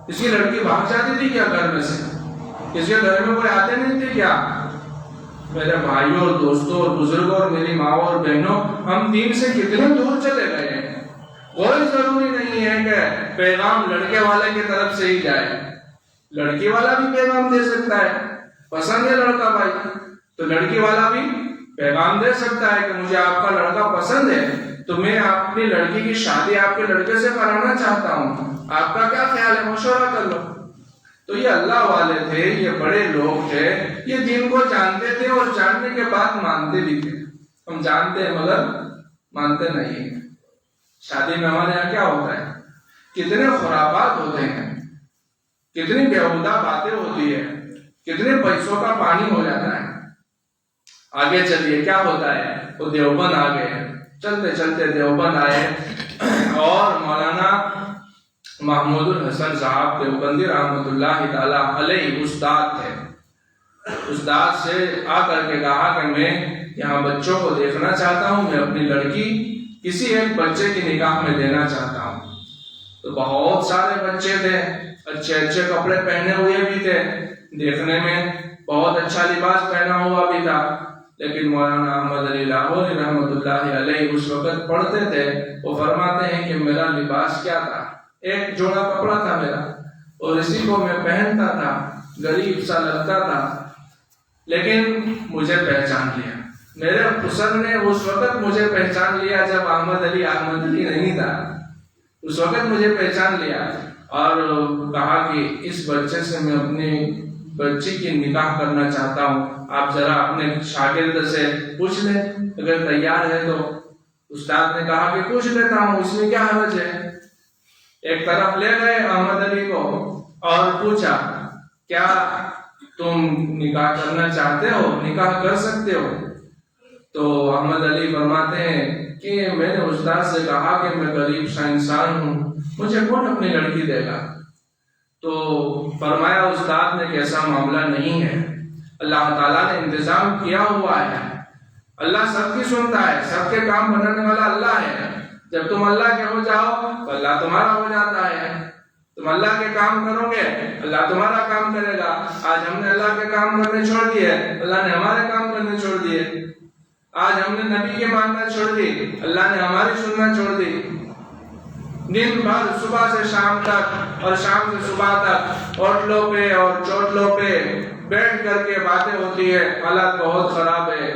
اس کی لڑکی بھاگ جاتی تھی کیا گھر میں سے؟ اس کے گھر میں کوئی آتے نہیں تھے کیا؟ میرے بھائیوں اور دوستوں اور بزرگوں اور میری ماں اور بہنوں، ہم دین سے کتنے دور چلے گئے ہیں. کوئی ضروری نہیں ہے کہ پیغام لڑکے والے کی طرف سے ہی جائے، لڑکی والا بھی پیغام دے سکتا ہے. پسند ہے لڑکا بھائی تو لڑکی والا بھی پیغام دے سکتا ہے کہ مجھے آپ کا لڑکا پسند ہے تو میں اپنی لڑکی کی شادی آپ کے لڑکے سے کرانا چاہتا ہوں، آپ کا کیا خیال ہے؟ مشورہ کر لو. تو یہ اللہ والے تھے، یہ بڑے لوگ تھے، یہ دین کو جانتے تھے اور جاننے کے بعد مانتے بھی تھے. ہم جانتے ہیں مگر مانتے نہیں ہیں. شادی میں ہمارے یہاں کیا ہوتا ہے؟ کتنے خرافات ہوتے ہیں، کتنی بیہودہ باتیں ہوتی ہے، کتنے پیسوں کا پانی ہو جاتا ہے. آگے چلیے کیا ہوتا ہے، وہ دیوبند آ گئے، چلتے چلتے دیوبند آئے اور مولانا محمود الحسن صاحب دیوبندی رحمۃ اللہ تعالیٰ علیہ استاد تھے. استاد سے آ کر کے کہا کہ میں یہاں بچوں کو دیکھنا چاہتا ہوں، میں اپنی لڑکی کسی ایک بچے کی نکاح میں دینا چاہتا ہوں. تو بہت سارے بچے تھے، اچھے اچھے کپڑے پہنے ہوئے بھی تھے، دیکھنے میں بہت اچھا لباس پہنا ہوا بھی تھا. لیکن مولانا احمد علی لاہوری رحمۃ اللہ علیہ اس وقت پڑھتے تھے. وہ فرماتے ہیں کہ میرا لباس کیا تھا، ایک جوڑا کپڑا تھا میرا اور اسی کو میں پہنتا تھا، غریب سا لگتا تھا. لیکن مجھے پہچان لیا، میرے خسر نے اس وقت مجھے پہچان لیا جب احمد علی نہیں تھا. اس وقت مجھے پہچان لیا اور کہا کہ اس بچے سے میں اپنی بچی کی نکاح کرنا چاہتا ہوں، آپ ذرا اپنے شاگرد سے پوچھ لیں، اگر تیار ہے تو۔ استاد نے کہا کہ پوچھ لیتا ہوں، اس میں کیا حرج ہے۔ ایک طرف لے گئے احمد علی کو اور پوچھا کیا تم نکاح کرنا چاہتے ہو، نکاح کر سکتے ہو؟ تو احمد علی فرماتے ہیں کہ میں نے استاد سے کہا کہ میں غریب سا انسان ہوں، مجھے کون اپنی لڑکی دے گا؟ تو فرمایا استاد نے کہ ایسا معاملہ نہیں ہے، اللہ تعالیٰ نے انتظام کیا ہوا ہے، اللہ سب کی سنتا ہے، سب کے کام بنانے والا اللہ ہے۔ جب تم اللہ کے ہو جاؤ تو اللہ تمہارا ہو جاتا ہے، تم اللہ کے کام کرو گے اللہ تمہارا کام کرے گا۔ آج ہم نے اللہ کے کام کرنے چھوڑ دیے، اللہ نے ہمارے کام کرنے چھوڑ دیے۔ آج ہم نے نبی کے ماننا چھوڑ دی، اللہ نے ہماری سننا چھوڑ دی۔ دن بھر صبح سے شام تک اور شام سے صبح تک ہوٹلوں پہ اور چوٹلوں پہ بیٹھ کر کے باتیں ہوتی ہے، حالات بہت خراب ہے،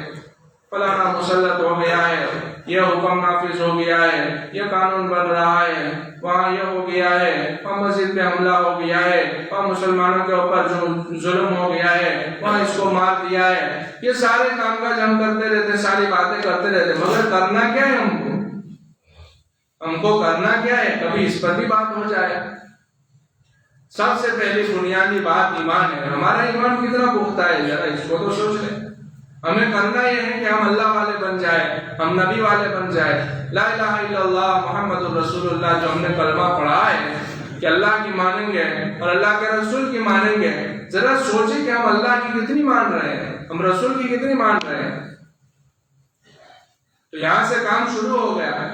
فلانا مسلط ہو گیا ہے، یہ حکم نافذ ہو گیا ہے، یہ قانون بن رہا ہے، وہاں یہ ہو گیا ہے، وہاں مسجد پہ حملہ ہو گیا ہے، وہاں مسلمانوں کے اوپر جو ظلم ہو گیا ہے، وہاں اس کو مار دیا ہے۔ یہ سارے کام کاج ہم کرتے رہتے، ساری باتیں کرتے رہتے، مگر کرنا کیا ہے ہم کو کرنا کیا ہے؟ کبھی اس پر بھی بات ہو جائے۔ سب سے پہلی بنیادی بات ایمان ہے۔ ہمارا ایمان کتنا پختہ ہے، ذرا اس کو تو سوچ لیں۔ ہمیں کرنا یہ ہے کہ ہم اللہ والے بن جائیں، ہم نبی والے بن جائیں، لا الہ الا اللہ محمد الرسول اللہ، جو ہم نے کلمہ پڑھا ہے کہ اللہ کی مانیں گے اور اللہ کے رسول کی مانیں گے۔ ذرا سوچیں کہ ہم اللہ کی کتنی مان رہے ہیں، ہم رسول کی کتنی مان رہے ہیں۔ تو یہاں سے کام شروع ہو گیا ہے۔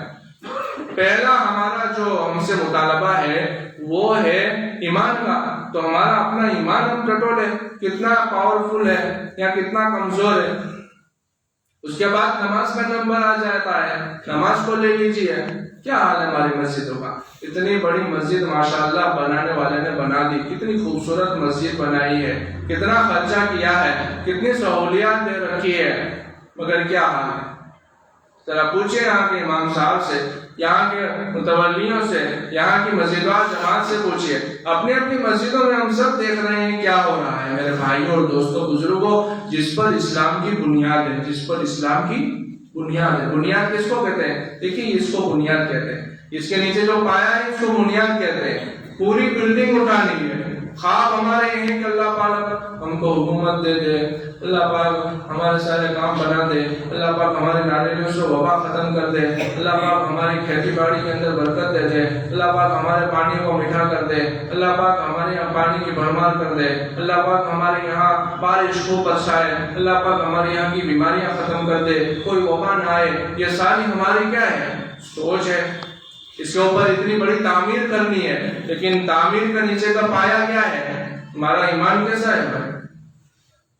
پہلا ہمارا جو ہم سے مطالبہ ہے وہ ہے ایمان کا۔ تو ہمارا اپنا ایمان ہم ٹٹولے کتنا پاورفل ہے یا کتنا کمزور ہے۔ اس کے بعد نماز کا نمبر آ جاتا ہے، نماز کو لے لیجیے۔ کیا حال ہے ہماری مسجدوں کا؟ اتنی بڑی مسجد ماشاءاللہ بنانے والے نے بنا دی، کتنی خوبصورت مسجد بنائی ہے، کتنا خرچہ کیا ہے، کتنی سہولیات دے رکھی ہے، مگر کیا حال ہے؟ ذرا پوچھیں یہاں کے امام صاحب سے، یہاں کے متولیوں سے، یہاں کی مسجدوار جماعت سے پوچھئے۔ اپنی اپنی مسجدوں میں ہم سب دیکھ رہے ہیں کیا ہو رہا ہے میرے بھائیوں اور دوستوں بزرگوں، جس پر اسلام کی بنیاد ہے، جس پر اسلام کی بنیاد ہے۔ بنیاد کس کو کہتے ہیں؟ دیکھیے اس کو بنیاد کہتے ہیں، اس کے نیچے جو پایا ہے اس کو بنیاد کہتے ہیں۔ پوری بلڈنگ اٹھانی ہے۔ خواب ہمارے یہ ہے کہ اللہ پاک ہم کو حکومت دے دے، اللہ پاک ہمارے سارے کام بنا دے، اللہ پاک ہمارے ناریوں سے وبا ختم کر دے، اللہ پاک ہماری کھیتی باڑی کے اندر برکت دے دے، اللہ پاک ہمارے پانی کو میٹھا کر دے، اللہ پاک ہمارے یہاں پانی کی بھرمار کر دے، اللہ پاک ہمارے یہاں بارش کو برسائے، اللہ پاک ہمارے یہاں کی بیماریاں ختم کر دے، کوئی وبا نہ آئے۔ یہ ساری ہماری کیا ہے؟ سوچ ہے۔ اس کے اوپر اتنی بڑی تعمیر کرنی ہے، لیکن تعمیر کا نیچے کا پایا کیا ہے؟ ہمارا ایمان کیسا ہے بھائی؟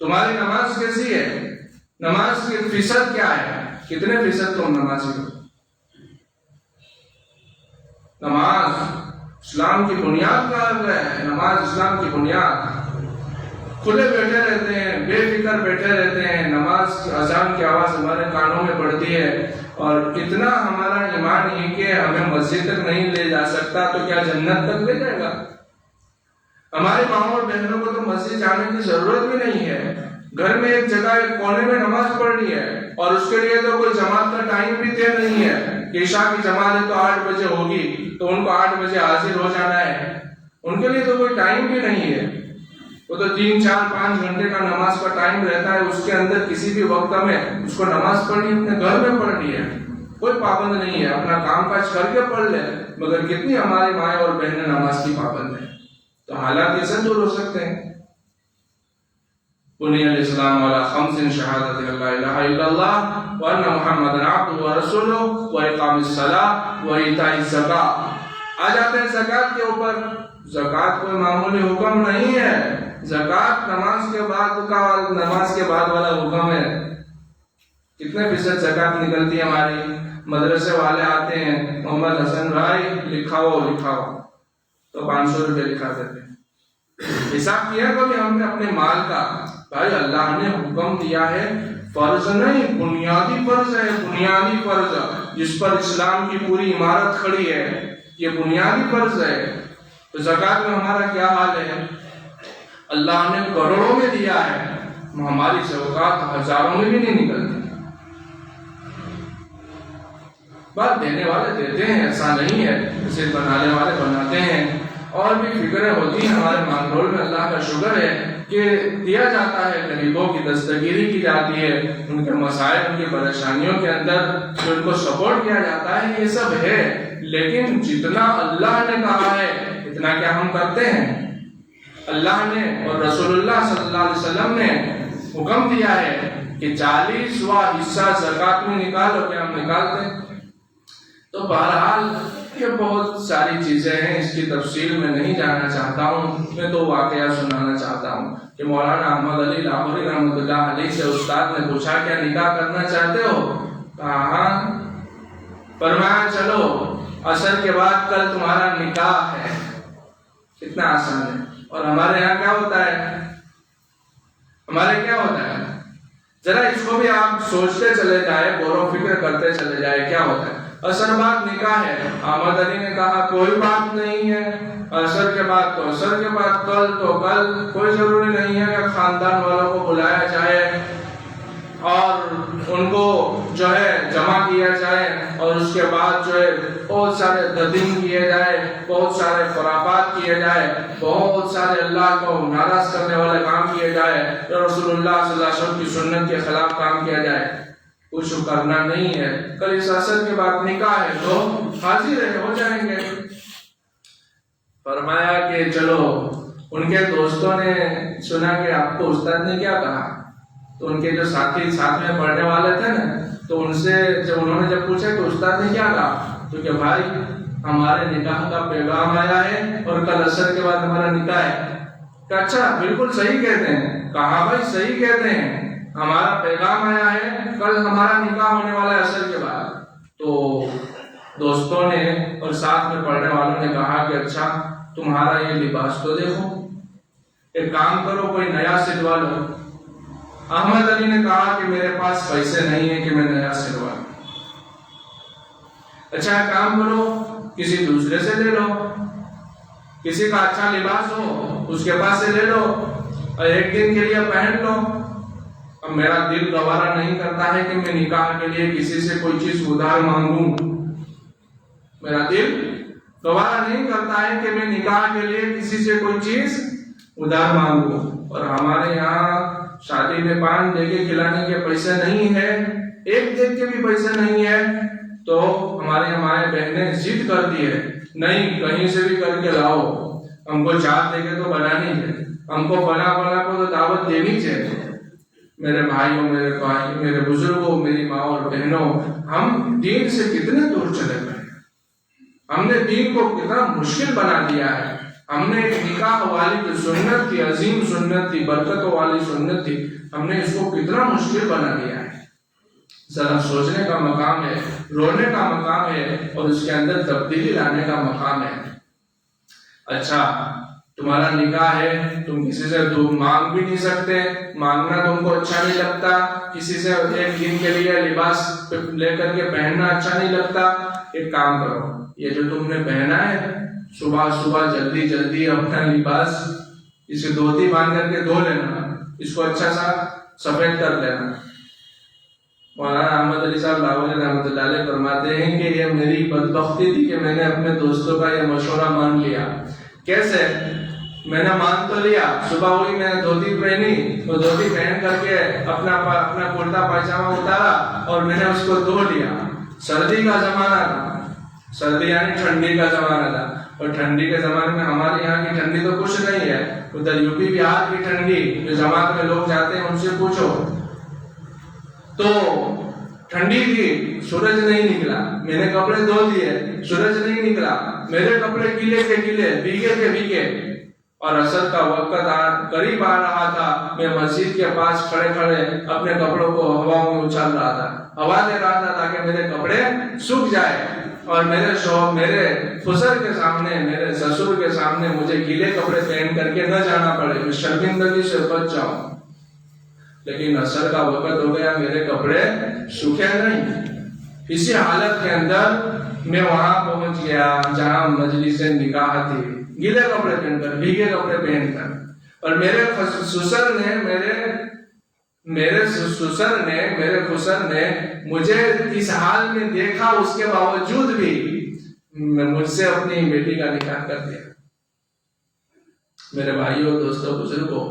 تمہاری نماز کیسی ہے؟ نماز کی فیصد کیا ہے؟ کتنے فیصد تم نمازی ہو؟ نماز اسلام کی بنیاد کا ہے، نماز اسلام کی بنیاد۔ کھلے بیٹھے رہتے ہیں، بے فکر بیٹھے رہتے ہیں، نماز اذان کی آواز ہمارے کانوں میں پڑتی ہے، اور اتنا ہمارا ایمان ہے کہ ہمیں مسجد تک نہیں لے جا سکتا تو کیا جنت تک لے جائے گا؟ ہمارے ماں اور بہنوں کو تو مسجد جانے کی ضرورت بھی نہیں ہے، گھر میں ایک جگہ ایک کونے میں نماز پڑھنی ہے، اور اس کے لیے تو کوئی جماعت کا ٹائم بھی طے نہیں ہے کہ عشاء کی جماعت ہے تو 8 بجے ہوگی تو ان کو 8 بجے حاضر ہو جانا ہے، ان کے لیے تو کوئی ٹائم بھی نہیں ہے۔ وہ تو 3 4 5 گھنٹے کا نماز کا ٹائم رہتا ہے، اس کے اندر کسی بھی وقت میں اس کو نماز پڑھنی اپنے گھر میں پڑھنی ہے، کوئی پابند نہیں ہے، اپنا کام کاج کر کے پڑھ لے۔ مگر کتنی ہماری مائیں اور بہنیں نماز کی پابند ہیں، تو حالات کیسے دور ہو سکتے ہیں؟ بنی الاسلام علی 5 شہادت لا الہ الا اللہ وان محمد عبدہ ورسولہ واقام الصلاۃ وایتاء الزکاۃ۔ آ جاتے ہیں زکوٰۃ کے اوپر۔ زکوٰۃ کوئی معمولی حکم نہیں ہے، زکوٰۃ نماز کے بعد والا حکم ہے۔ کتنے فیصد زکوٰۃ نکلتی ہے ہماری؟ مدرسے والے آتے ہیں، محمد حسن بھائی لکھاؤ تو 500 روپے لکھا دیتے ہیں۔ حساب کیا کبھی ہم نے اپنے مال کا؟ بھائی اللہ نے حکم دیا ہے، فرض نہیں بنیادی فرض ہے، بنیادی فرض جس پر اسلام کی پوری عمارت کھڑی ہے، یہ بنیادی فرض ہے۔ تو زکوٰۃ میں ہمارا کیا حال ہے؟ اللہ نے کروڑوں میں دیا ہے، ہماری اوقات ہزاروں میں بھی نہیں نکلتی۔ بات دینے والے دیتے ہیں، ایسا نہیں ہے، اسے بنانے والے بناتے ہیں، اور بھی فکریں ہوتی ہیں ہمارے مانگرول میں۔ اللہ کا شکر ہے کہ دیا جاتا ہے، غریبوں کی دستگیری کی جاتی ہے، ان کے مسائل، ان کی پریشانیوں کے اندر جو ان کو سپورٹ کیا جاتا ہے، یہ سب ہے۔ لیکن جتنا اللہ نے کہا ہے اتنا کیا ہم کرتے ہیں؟ اللہ نے اور رسول اللہ صلی اللہ علیہ وسلم نے حکم دیا ہے کہ 40واں حصہ زکوٰۃ میں نکالو، کیا ہم نکالتے ہیں؟ تو بہرحال یہ بہت ساری چیزیں ہیں، اس کی تفصیل میں نہیں جانا چاہتا ہوں۔ میں تو واقعہ سنانا چاہتا ہوں کہ مولانا احمد علی لاہوری رحمۃ اللہ علیہ سے استاد نے پوچھا کیا نکاح کرنا چاہتے ہو؟ کہا ہاں۔ فرمایا چلو عصر کے بعد کل تمہارا نکاح ہے۔ کتنا آسان ہے۔ اور ہمارے یہاں کیا ہوتا ہے؟ ہمارے کیا ہوتا ہے؟ ذرا اس کو بھی آپ سوچتے چلے جائے، غور و فکر کرتے چلے جائے، کیا ہوتا ہے؟ عصر بعد نکاح ہے۔ احمد علی نے کہا کوئی بات نہیں ہے، عصر کے بعد تو عصر کے بعد، کل تو کل، کوئی ضروری نہیں ہے کہ خاندان والوں کو بلایا جائے اور ان کو جو ہے جمع کیا جائے اور اس کے بعد جو ہے بہت سارے تدین کیے جائے، بہت سارے خرافات کیے جائے، بہت سارے اللہ کو ناراض کرنے والے کام کیے جائے، رسول اللہ صلی اللہ علیہ وسلم کی سنت کے خلاف کام کیا جائے۔ کچھ کرنا نہیں ہے، کل اس عصر کے بعد نکاح ہے تو حاضر ہو جائیں گے۔ فرمایا کہ چلو، ان کے دوستوں نے سنا کہ آپ کو استاد نے کیا کہا، تو ان کے جو ساتھی ساتھ میں پڑھنے والے تھے نا، تو ان سے جب انہوں نے جب پوچھا کہ استاد نے کیا کہا، تو کہ بھائی ہمارے نکاح کا پیغام آیا ہے اور کل عصر کے بعد ہمارا نکاح ہے۔ کہ اچھا، بالکل صحیح کہتے ہیں۔ کہا بھائی صحیح کہتے ہیں، ہمارا پیغام آیا ہے، کل ہمارا نکاح ہونے والا ہے عصر کے بعد۔ تو دوستوں نے اور ساتھ میں پڑھنے والوں نے کہا کہ اچھا تمہارا یہ لباس تو دیکھو، ایک کام کرو کوئی نیا سلوا لو۔ احمد علی نے کہا کہ میرے پاس پیسے نہیں ہیں کہ میں نیا سلوا لوں۔ اچھا ایک کام کرو، کسی دوسرے سے لے لو، کسی کا اچھا لباس ہو اس کے پاس سے لے لو اور ایک دن کے لیے پہن لو۔ اب میرا دل گوارا نہیں کرتا ہے کہ میں نکاح کے لیے کسی سے کوئی چیز ادھار مانگوں، میرا دل گوارا نہیں کرتا ہے کہ میں نکاح کے لیے کسی سے کوئی چیز ادھار مانگوں۔ اور ہمارے یہاں شادی میں پان دے کے کھلانے کے پیسے نہیں ہے، ایک دن کے بھی پیسے نہیں ہے، تو ہمارے مائیں بہنیں ضد کر دی ہے، نہیں کہیں سے بھی کر کے لاؤ، ہم کو چاٹ دے کے تو بنانی ہے، ہم کو بنا کو تو دعوت دینی چاہیے۔ میرے بھائیوں، میرے بزرگوں، میری ماں اور بہنوں، ہم دین سے کتنے دور چلے گئے، ہم نے دین کو کتنا مشکل بنا دیا ہے۔ ہم نے ایک نکاح والی جو سنت تھی، عظیم سنت تھی، برکتوں والی سنت تھی، ہم نے اس کو کتنا مشکل بنا دیا ہے۔ ذرا سوچنے کا مقام ہے، رونے کا مقام ہے اور اس کے اندر تبدیلی لانے کا مقام ہے۔ اچھا تمہارا نکاح ہے، تم کسی سے مانگ بھی نہیں سکتے، مانگنا تم کو اچھا نہیں لگتا، کسی سے ایک دن کے لیے لباس لے کر کے پہننا اچھا نہیں لگتا۔ ایک کام کرو، یہ جو تم نے پہنا ہے صبح صبح جلدی اپنا لباس اسے دھوتی باندھ کر کے دھو لینا، اس کو اچھا سا سفید کر لینا۔ مولانا احمد علی صاحب لاہوری رحمۃ اللہ علیہ فرماتے ہیں کہ یہ میری بدبختی تھی کہ میں نے اپنے دوستوں کا یہ مشورہ مان لیا۔ کیسے؟ میں نے مان تو لیا، صبح ہوئی میں نے دھوتی پہنی، وہ دھوتی پہن کر کے اپنا کرتا پائجامہ اتارا اور میں نے اس کو دھو لیا۔ سردی کا زمانہ تھا، سردی یعنی ٹھنڈی کا زمانہ تھا، اور ٹھنڈی کے زمانے میں ہمارے یہاں کی ٹھنڈی تو کچھ نہیں ہے، ادھر یو پی بہار کی ٹھنڈی جو جماعت میں لوگ جاتے ہیں ان سے پوچھو، تو ٹھنڈی تھی، سورج نہیں نکلا، میں نے کپڑے دھو دیے، سورج نہیں نکلا، میرے کپڑے گیلے کے گیلے، بھیگے کے بھیگے، اور عصر کا وقت قریب آ رہا تھا، میں مسجد کے پاس کھڑے اپنے کپڑوں کو ہوا میں اچھال رہا تھا، ہوا دے رہا تھا تاکہ میرے کپڑے سوکھ جائے اور میرے فسر کے سامنے، میرے سسر کے سامنے مجھے گیلے کپڑے پہن کر کے نہ جانا پڑے، میں شرمندگی سے بچ جاؤں۔ لیکن عصر کا وقت ہو گیا، میرے کپڑے سوکھے نہیں، اسی حالت کے اندر میں وہاں پہنچ گیا جہاں مجلس نکاح تھی، گیلے کپڑے پہن کر، بھیگے کپڑے پہن کر، اور میرے سسر نے مجھے اس حال میں دیکھا، اس کے باوجود بھی مجھ سے اپنی بیٹی کا نکاح کر دیا۔ میرے بھائیوں، دوستوں، بزرگوں،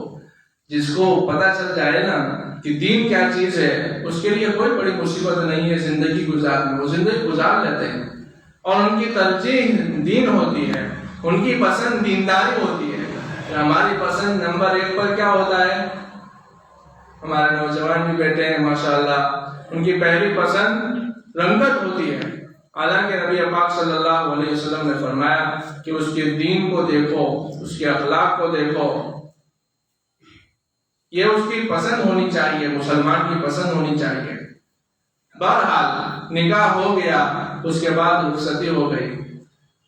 جس کو پتہ چل جائے نا کہ دین کیا چیز ہے، اس کے لیے کوئی بڑی مصیبت نہیں ہے زندگی گزارنا، وہ زندگی گزار لیتے ہیں۔ اور ان کی ترجیح دین ہوتی ہے، ان کی پسند دینداری ہوتی ہے۔ ہماری پسند نمبر 1 پر کیا ہوتا ہے؟ ہمارے نوجوان بھی بیٹھے ہیں ماشاءاللہ، ان کی پہلی پسند رنگت ہوتی ہے۔ حالانکہ نبی پاک صلی اللہ علیہ وسلم نے فرمایا کہ اس کے دین کو دیکھو، اس کے اخلاق کو دیکھو، یہ اس کی پسند ہونی چاہیے، مسلمان کی پسند ہونی چاہیے۔ بہرحال نکاح ہو گیا، اس کے بعد رخصتی ہو گئی،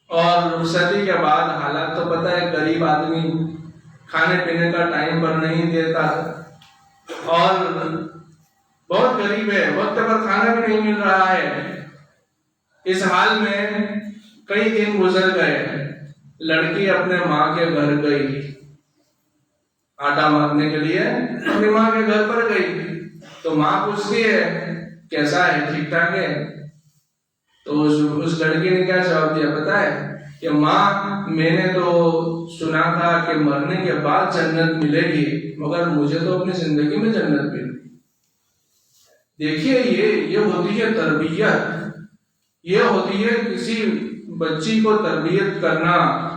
اور رخصتی کے بعد حالات تو پتہ ہے، غریب آدمی کھانے پینے کا ٹائم پر نہیں دیتا، اور بہت غریب ہے، وقت پر کھانا بھی نہیں مل رہا ہے۔ اس حال میں کئی دن گزر گئے، لڑکی اپنے ماں کے گھر گئی، آٹا مانگنے کے لیے اپنی ماں کے گھر پر گئی۔ تو ماں پوچھتی ہے کیسا ہے، ٹھیک ٹھاک ہے؟ تو اس لڑکی نے کیا جواب دیا پتہ ہے کہ ماں، میں نے تو سنا تھا کہ مرنے کے بعد جنت ملے گی، مگر مجھے تو اپنی زندگی میں جنت ملی۔ دیکھیے یہ ہوتی ہے تربیت، یہ ہوتی ہے کسی بچی کو تربیت کرنا،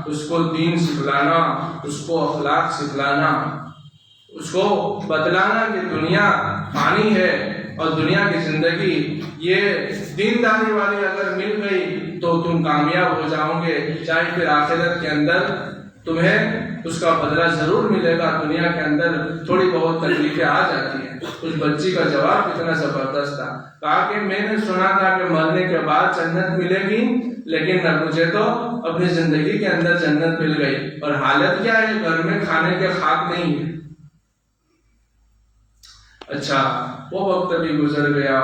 اس کو دین سکھلانا، اس کو اخلاق سکھلانا، اس کو بتلانا کہ دنیا فانی ہے اور دنیا کی زندگی یہ دینداری والی اگر مل گئی تو تم کامیاب ہو جاؤ گے، چاہے پھر آخرت کے اندر تمہیں اس کا بدلہ ضرور ملے گا، دنیا کے اندر تھوڑی بہت تکلیفیں آ جاتی ہیں۔ اس بچی کا جواب کتنا زبردست تھا، کہا کہ میں نے سنا تھا کہ مرنے کے بعد جنت ملے گی، لیکن مجھے تو اپنی زندگی کے اندر جنت مل گئی، اور حالت کیا ہے، گھر میں کھانے کے خاک نہیں ہے۔ اچھا، وہ وقت بھی گزر گیا،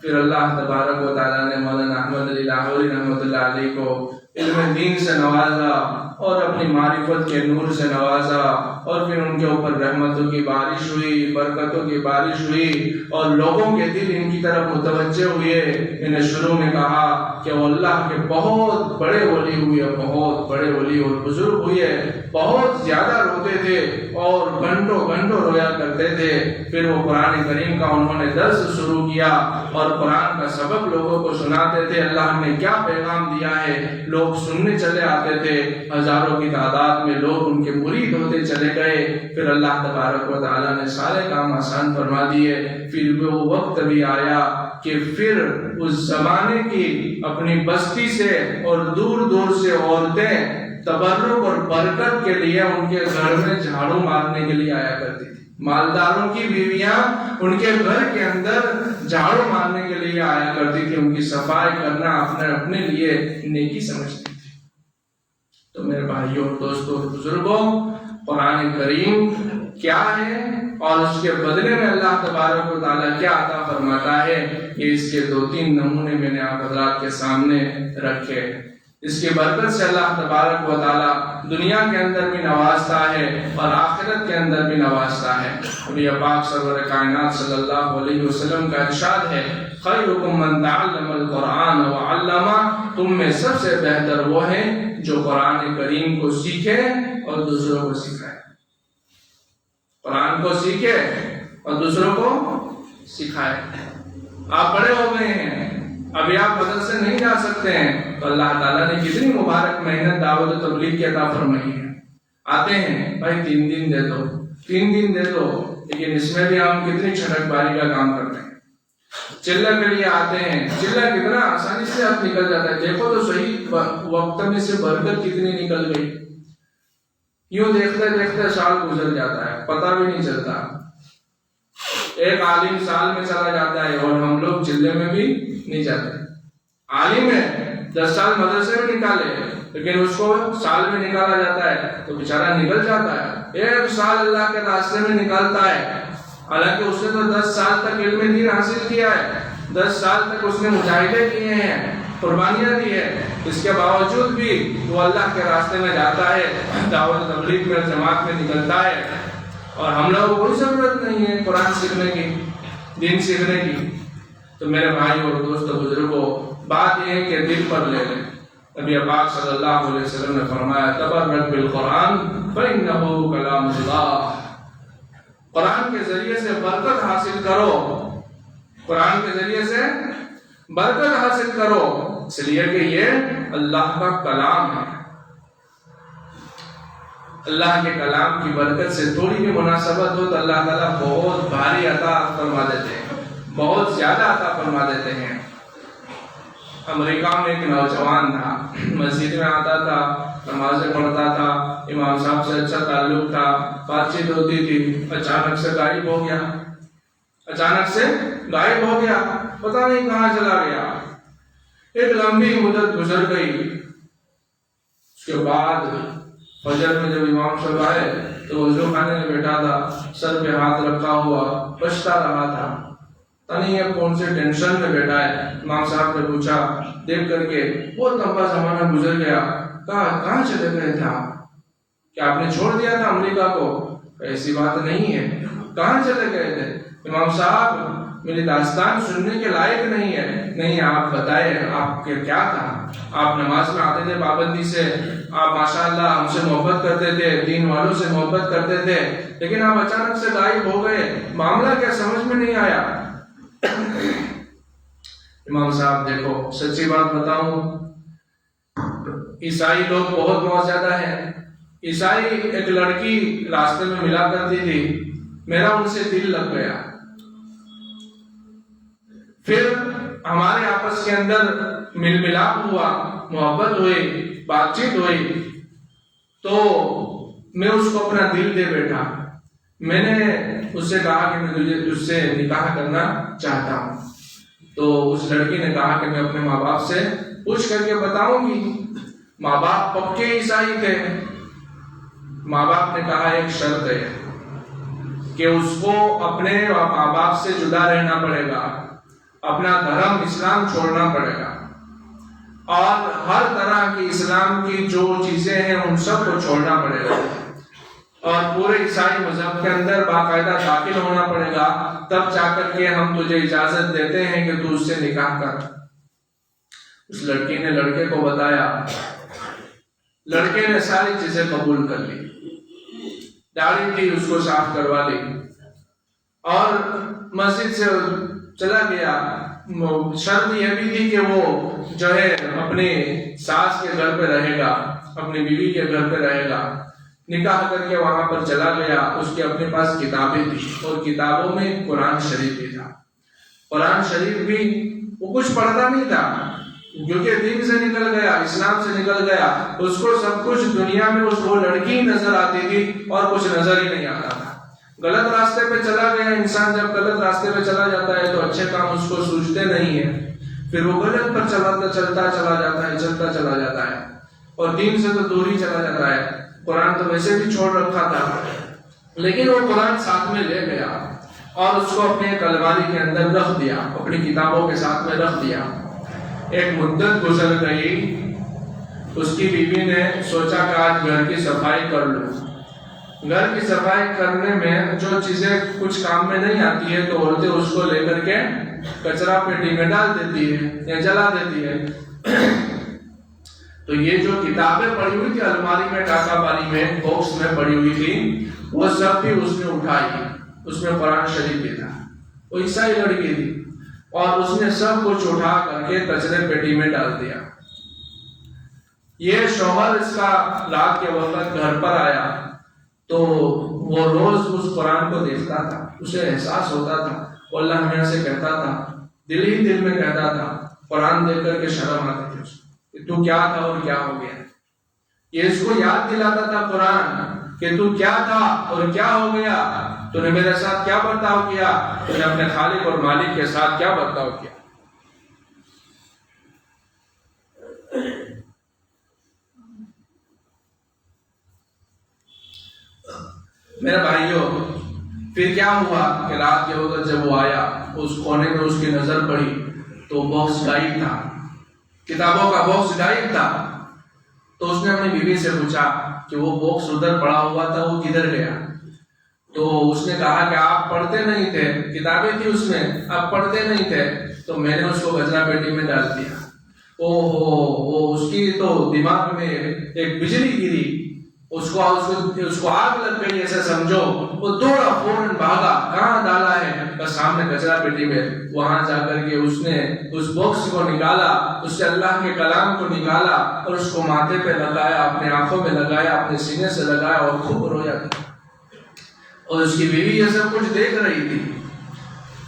پھر اللہ تبارک و تعالیٰ نے مولانا احمد علی لاہوری رحمۃ اللہ علیہ کو علم دین سے نوازا اور اپنی معرفت کے نور سے نوازا، اور پھر ان کے اوپر رحمتوں کی بارش ہوئی، برکتوں کی بارش ہوئی، اور لوگوں کے دل ان کی طرف متوجہ ہوئے۔ میں نے شروع میں کہا کہ وہ اللہ کے بہت بڑے ولی ہوئے، بہت بڑے ولی اور بزرگ ہوئے، بہت زیادہ روتے تھے اور گھنٹوں گھنٹوں رویا کرتے تھے۔ پھر وہ قرآن کریم کا انہوں نے درس شروع کیا اور قرآن کا سبق لوگوں کو سناتے تھے، اللہ نے کیا پیغام دیا ہے، لوگ سننے چلے آتے تھے، ہزاروں کی تعداد میں لوگ ان کے مرید ہوتے چلے گئے۔ پھر اللہ تبارک و تعالیٰ نے سارے کام آسان فرما دیے۔ پھر وہ وقت بھی آیا کہ پھر اس زمانے کی اپنی بستی سے اور دور دور سے عورتیں تبرک اور برکت کے لیے ان کے گھر میں جھاڑو مارنے کے لیے آیا کرتی تھی۔ مالداروں کی بیویاں ان کے گھر کے اندر جھاڑو مارنے کے لیے آیا کرتی تھی، ان کی صفائی کرنا اپنے لیے نیکی سمجھتی تھی۔ تو میرے بھائیوں، دوستوں، بزرگوں، قرآن کریم کیا ہے اور اس کے بدلے میں اللہ تبارک و تعالیٰ کیا عطا فرماتا ہے، یہ اس کے 2-3 نمونے میں نے آپ حضرات کے سامنے رکھے۔ اس کی برکت سے اللہ تبارک و تعالیٰ دنیا کے اندر بھی نوازتا ہے اور آخرت کے اندر بھی نوازتا ہے۔ نبی پاک سرور کائنات صلی اللہ علیہ وسلم کا ارشاد ہے، خیرکم من تعلم القرآن وعلمہ، تم میں سب سے بہتر وہ ہیں جو قرآن کریم کو سیکھے اور دوسروں کو سکھائے۔ قرآن کو سیکھے اور دوسروں کو سکھائے۔ آپ بڑے ہو گئے ہیں، ابھی آپ مدرسے نہیں جا سکتے ہیں، تو اللہ تعالیٰ نے کتنی مبارک محنت دعوت و تبلیغ کی عطا فرمائی ہے۔ آتے ہیں بھائی 3 دن دے دو، 3 دن دے دو، لیکن اس میں بھی ہم کتنی چھٹک باری کا کام کرتے ہیں۔ چلہ کے لیے آتے ہیں، چلہ کتنا آسانی سے اب نکل جاتا ہے، دیکھو تو صحیح وقت میں سے برکت کتنی نکل گئی۔ یوں دیکھتے دیکھتے سال گزر جاتا ہے، پتہ بھی نہیں چلتا۔ ایک عالم سال میں چلا جاتا ہے اور ہم لوگ چلے میں بھی نہیں جاتے۔ عالم ہے 10 سال مدرسے میں نکالے، لیکن اس کو سال میں نکالا جاتا ہے تو بیچارہ نکل جاتا ہے۔ 1 سال اللہ کے راستے میں نکالتا ہے، حالانکہ اس نے تو 10 سال تک علم دین حاصل کیا ہے، 10 سال تک اس نے مجاہدے کیے ہیں، قربانیاں دی ہے، اس کے باوجود بھی وہ اللہ کے راستے میں جاتا ہے، دعوت تبلیغ میں جماعت میں نکلتا ہے، اور ہم لوگوں کو کوئی ضرورت نہیں ہے قرآن سیکھنے کی، دین سیکھنے کی۔ تو میرے بھائی اور دوستوں بزرگوں، بات یہ ہے کہ دل پر لے لیں۔ نبی پاک صلی اللہ علیہ وسلم نے فرمایا تبرک بالقرآن فإنہ کلام اللہ، قرآن کے ذریعے سے برکت حاصل کرو، قرآن کے ذریعے سے برکت حاصل کرو، اس لیے کہ یہ اللہ کا کلام ہے۔ اللہ کے کلام کی برکت سے تھوڑی بھی مناسبت ہو تو اللہ تعالیٰ بہت بھاری عطا فرما دیتے ہیں، بہت زیادہ عطا فرما دیتے ہیں۔ امریکہ میں ایک نوجوان تھا، مسجد میں آتا تھا، نمازیں پڑھتا تھا، امام صاحب سے اچھا تعلق تھا، بات چیت ہوتی تھی، اچانک سے غائب ہو گیا، اچانک سے غائب ہو گیا، پتہ نہیں کہاں چلا گیا۔ ایک لمبی مدت گزر گئی، اس کے بعد فجر میں جب امام صاحب آئے تو وضو خانے میں بیٹھا تھا، سر پہ ہاتھ رکھا ہوا پچھتا رہا تھا، تنی ہے کون سے ٹینشن میں بیٹھا ہے۔ امام صاحب نے پوچھا دیکھ کر کے، بہت لمبا زمانہ گزر گیا، کہاں چلے گئے تھے آپ؟ کیا آپ نے چھوڑ دیا تھا امریکہ کو؟ ایسی بات نہیں ہے، کہاں چلے گئے تھے؟ امام صاحب میری داستان سننے کے لائق نہیں ہے۔ نہیں، آپ بتائیں آپ کے کیا تھا؟ آپ نماز میں آتے تھے پابندی سے، آپ ماشاءاللہ ہم سے محبت کرتے تھے، دین والوں سے محبت کرتے تھے، لیکن آپ اچانک سے غائب ہو گئے، معاملہ کیا سمجھ میں نہیں آیا؟ امام صاحب دیکھو، سچی بات بتاؤں، عیسائی لوگ بہت زیادہ ہیں۔ عیسائی ایک لڑکی راستے میں ملا کرتی تھی، میرا ان سے دل لگ گیا، پھر ہمارے آپس کے اندر مل ملاپ ہوا، محبت ہوئی، بات چیت ہوئی، تو میں اس کو اپنا دل دے بیٹھا۔ میں نے اس سے کہا کہ میں تجھ سے نکاح کرنا چاہتا ہوں، تو اس لڑکی نے کہا کہ میں اپنے ماں باپ سے پوچھ کر کے بتاؤں گی۔ ماں باپ پکے عیسائی تھے، ماں باپ نے کہا ایک شرط ہے کہ اس کو اپنے ماں باپ سے جدا رہنا پڑے گا، اپنا دھرم اسلام چھوڑنا پڑے گا، اور ہر طرح کی اسلام کی جو چیزیں ہیں ان سب کو چھوڑنا پڑے گا، اور پورے عیسائی مذہب کے اندر باقاعدہ داخل ہونا پڑے گا، تب جا کر کے ہم تجھے اجازت دیتے ہیں کہ تو اس سے نکاح کر۔ اس لڑکی نے لڑکے کو بتایا، لڑکے نے ساری چیزیں قبول کر لی، داڑھی تھی اس کو صاف کروا لی، اور مسجد سے چلا گیا۔ شرط یہ بھی تھی کہ وہ جو ہے اپنے ساس کے گھر پہ رہے گا، اپنی بیوی کے گھر پہ رہے گا۔ نکاح کر کے وہاں پر چلا گیا، اس کے اپنے پاس کتابیں تھی، اور کتابوں میں قرآن شریف بھی تھا۔ قرآن شریف بھی وہ کچھ پڑھتا نہیں تھا، کیونکہ دین سے نکل گیا، اسلام سے نکل گیا، اس کو سب کچھ دنیا میں اس کو لڑکی نظر آتی تھی اور کچھ نظر ہی نہیں آتا تھا۔ غلط راستے پہ چلا گیا انسان، جب غلط راستے پہ چلا جاتا ہے تو اچھے کام اس کو سوچتے نہیں ہیں، پھر وہ غلط پر چلتا چلا جاتا ہے، چلتا چلا جاتا ہے، اور دین سے تو دور ہی چلا جاتا ہے۔ قرآن تو ویسے بھی چھوڑ رکھا تھا، لیکن وہ قرآن ساتھ میں لے گیا اور اس کو اپنے الماری کے اندر رکھ دیا، اپنی کتابوں کے ساتھ میں رکھ دیا۔ ایک مدت گزر گئی، اس کی بیوی نے سوچا کہ آج گھر کی صفائی کر لوں۔ گھر کی صفائی کرنے میں جو چیزیں کچھ کام میں نہیں آتی ہے تو عورتیں اس کو لے کر کے کچرا پیٹی میں ڈال دیتی ہے یا جلا دیتی ہے۔ تو یہ جو کتابیں پڑی ہوئی تھی الماری میں، ٹاکا باری میں، باکس میں پڑی ہوئی تھی، وہ سب بھی اس نے اٹھائی، اس میں قرآن شریف بھی تھا۔ وہ عیسائی لڑکی تھی، اور اس نے سب کچھ اٹھا کر کے کچرے پیٹی میں ڈال دیا۔ یہ شوہر اس کا رات کے وقت گھر پر آیا تو وہ روز اس قرآن کو دیکھتا تھا، اسے احساس ہوتا تھا، وہ اللہ میاں سے کہتا تھا، دل ہی دل میں کہتا تھا، قرآن دیکھ کر کے شرم آتی تھی اس کو کہ تو کیا تھا اور کیا ہو گیا۔ یہ اس کو یاد دلاتا تھا قرآن کہ تو کیا تھا اور کیا ہو گیا، تو نے میرے ساتھ کیا برتاؤ کیا، تو نے اپنے خالق اور مالک کے ساتھ کیا برتاؤ کیا۔ میرے بھائیوں، پھر کیا ہوا کہ رات کے وقت جب وہ آیا، اس کونے میں اس کی نظر پڑی تو باکس غائب تھا۔ کتابوں کا باکس غائب تھا، تو اس نے اپنی بیوی سے پوچھا کہ وہ باکس ادھر پڑا ہوا تھا، وہ کدھر گیا؟ تو اس نے کہا کہ آپ پڑھتے نہیں تھے، کتابیں تھی اس میں، آپ پڑھتے نہیں تھے، تو میں نے اس کو کچرا پیٹی میں ڈال دیا۔ وہ اس کی تو دماغ میں ایک بجلی گری، اس کو آگ لگ گئی ایسا سمجھو۔ وہ دوڑا فوراً بھاگا، کہاں ڈالا ہے؟ بس سامنے کچرا پیٹی میں۔ وہاں جا کر کے اس نے اس باکس کو نکالا، اس سے اللہ کے کلام کو نکالا اور اس کو ماتھے پہ لگایا، اپنے آنکھوں میں لگایا، اپنے سینے سے لگایا اور خوب رویا تھا۔ اور اس کی بیوی یہ سب کچھ دیکھ رہی تھی۔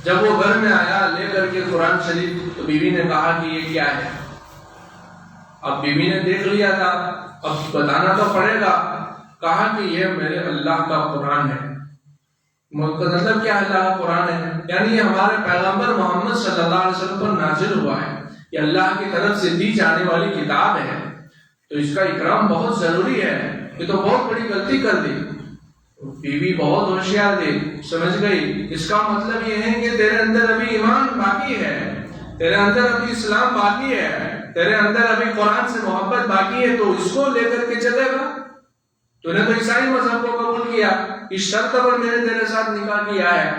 جب وہ گھر میں آیا لے کر کے قرآن شریف، تو بیوی نے کہا کہ یہ کیا ہے؟ اب بیوی نے دیکھ لیا تھا، اب بتانا تو پڑے گا۔ کہا کہ یہ میرے اللہ کا قرآن ہے۔ مطلب کیا اللہ کا قرآن ہے؟ یعنی یہ ہمارے پیغمبر محمد صلی اللہ علیہ وسلم پر نازل ہوا ہے، یہ اللہ کی طرف سے دی جانے والی کتاب ہے، تو اس کا اکرام بہت ضروری ہے۔ یہ تو بہت بڑی غلطی کر دی۔ بیوی بہت ہوشیار تھی، سمجھ گئی اس کا مطلب یہ ہے کہ تیرے اندر ابھی ایمان باقی ہے، تیرے اندر ابھی اسلام باقی ہے، تیرے اندر ابھی قرآن سے محبت باقی ہے، تو اس کو لے کر کے چلے گا۔ تو نے تو عیسائی مذہب کو قبول کیا، اس شرط پر میں نے تیرے ساتھ نکاح کیا ہے،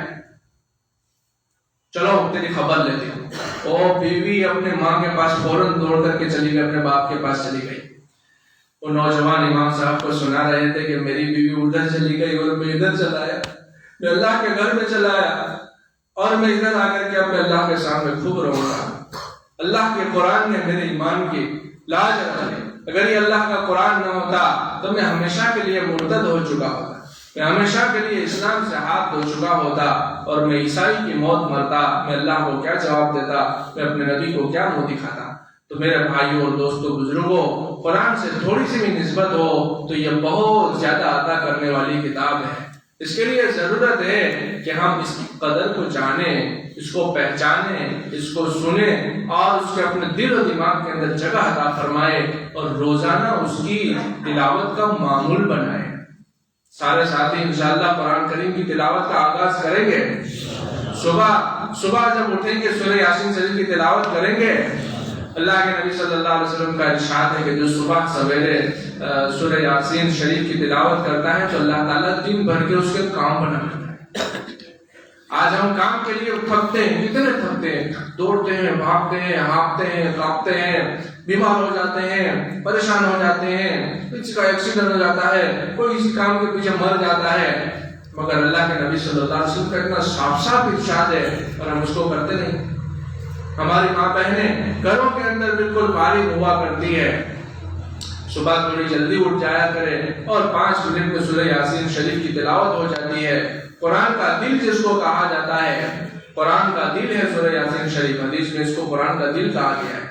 چلو تیری خبر لیتی ہوں۔ اور بیوی اپنے ماں کے پاس فوراً دوڑ کر کے چلی گئی، اپنے باپ کے پاس چلی گئی۔ وہ نوجوان امام صاحب کو سنا رہے تھے کہ میری بیوی ادھر چلی گئی اور میں ادھر چلا آیا، میں اللہ کے گھر میں چلا آیا اور میں ادھر آ کر کے اپنے اللہ کے سامنے خوب رو رہا۔ اللہ کے قرآن نے میرے ایمان کی لاج رکھی۔ اگر یہ اللہ کا قرآن نہ ہوتا تو میں ہمیشہ کے لیے مرتد ہو چکا ہوتا، میں ہمیشہ کے لیے اسلام سے ہاتھ دھو چکا ہوتا اور میں عیسائی کی موت مرتا۔ میں اللہ کو کیا جواب دیتا، میں اپنے نبی کو کیا منہ دکھاتا؟ تو میرے بھائیوں اور دوستوں بزرگوں، قرآن سے تھوڑی سی بھی نسبت ہو تو یہ بہت زیادہ عطا کرنے والی کتاب ہے۔ اس کے لیے ضرورت ہے کہ ہم اس کی قدر کو جانیں، اس کو پہچانیں، اس کو سنیں اور اس کے اپنے دل و دماغ کے اندر جگہ عطا فرمائیں اور روزانہ اس کی تلاوت کا معمول بنائیں۔ سارے ساتھی انشاءاللہ قرآن کریم کی تلاوت کا آغاز کریں گے۔ صبح جب اٹھیں گے سورہ یاسین شریف کی تلاوت کریں گے۔ اللہ کے نبی صلی اللہ علیہ وسلم کا ارشاد ہے کہ جو صبح سویرے سورہ یاسین شریف کی تلاوت کرتا ہے تو اللہ تعالیٰ دن بھر کے اس کے کام بنا دیتا ہے۔ آج ہم کام کے لیے تھکتے ہیں، کتنے تھکتے ہیں، دوڑتے ہیں، بھاگتے ہیں، ہانپتے ہیں، کانپتے ہیں، بیمار ہو جاتے ہیں، پریشان ہو جاتے ہیں، کسی کا ایکسیڈنٹ ہو جاتا ہے، کوئی کسی کام کے پیچھے مر جاتا ہے، مگر اللہ کے نبی صلی اللہ علیہ وسلم کا اتنا صاف صاف ارشاد ہے اور ہم اس کو کرتے نہیں۔ ہماری ماں بہنیں گھروں کے اندر بالکل فارغ ہوا کرتی ہے، صبح تھوڑی جلدی اٹھ جایا کرے اور 5 منٹ میں سورہ یاسین شریف کی تلاوت ہو جاتی ہے۔ قرآن کا دل جس کو کہا جاتا ہے، قرآن کا دل ہے سورہ یاسین شریف، حدیث میں اس کو قرآن کا دل کہا گیا ہے۔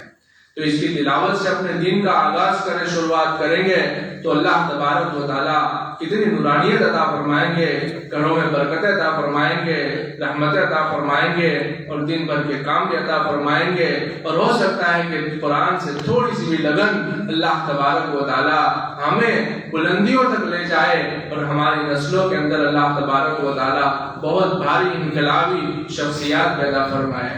تو اس کی تلاوت سے اپنے دین کا آغاز کریں، شروعات کریں گے تو اللہ تبارک و تعالیٰ کتنی نورانیت عطا فرمائیں گے، گھروں میں برکتیں عطا فرمائیں گے، رحمتیں عطا فرمائیں گے اور دن بھر کے کام بھی عطا فرمائیں گے۔ اور ہو سکتا ہے کہ قرآن سے تھوڑی سی بھی لگن اللہ تبارک و تعالیٰ ہمیں بلندیوں تک لے جائے اور ہماری نسلوں کے اندر اللہ تبارک و تعالیٰ بہت بھاری انقلابی شخصیات پیدا فرمائے۔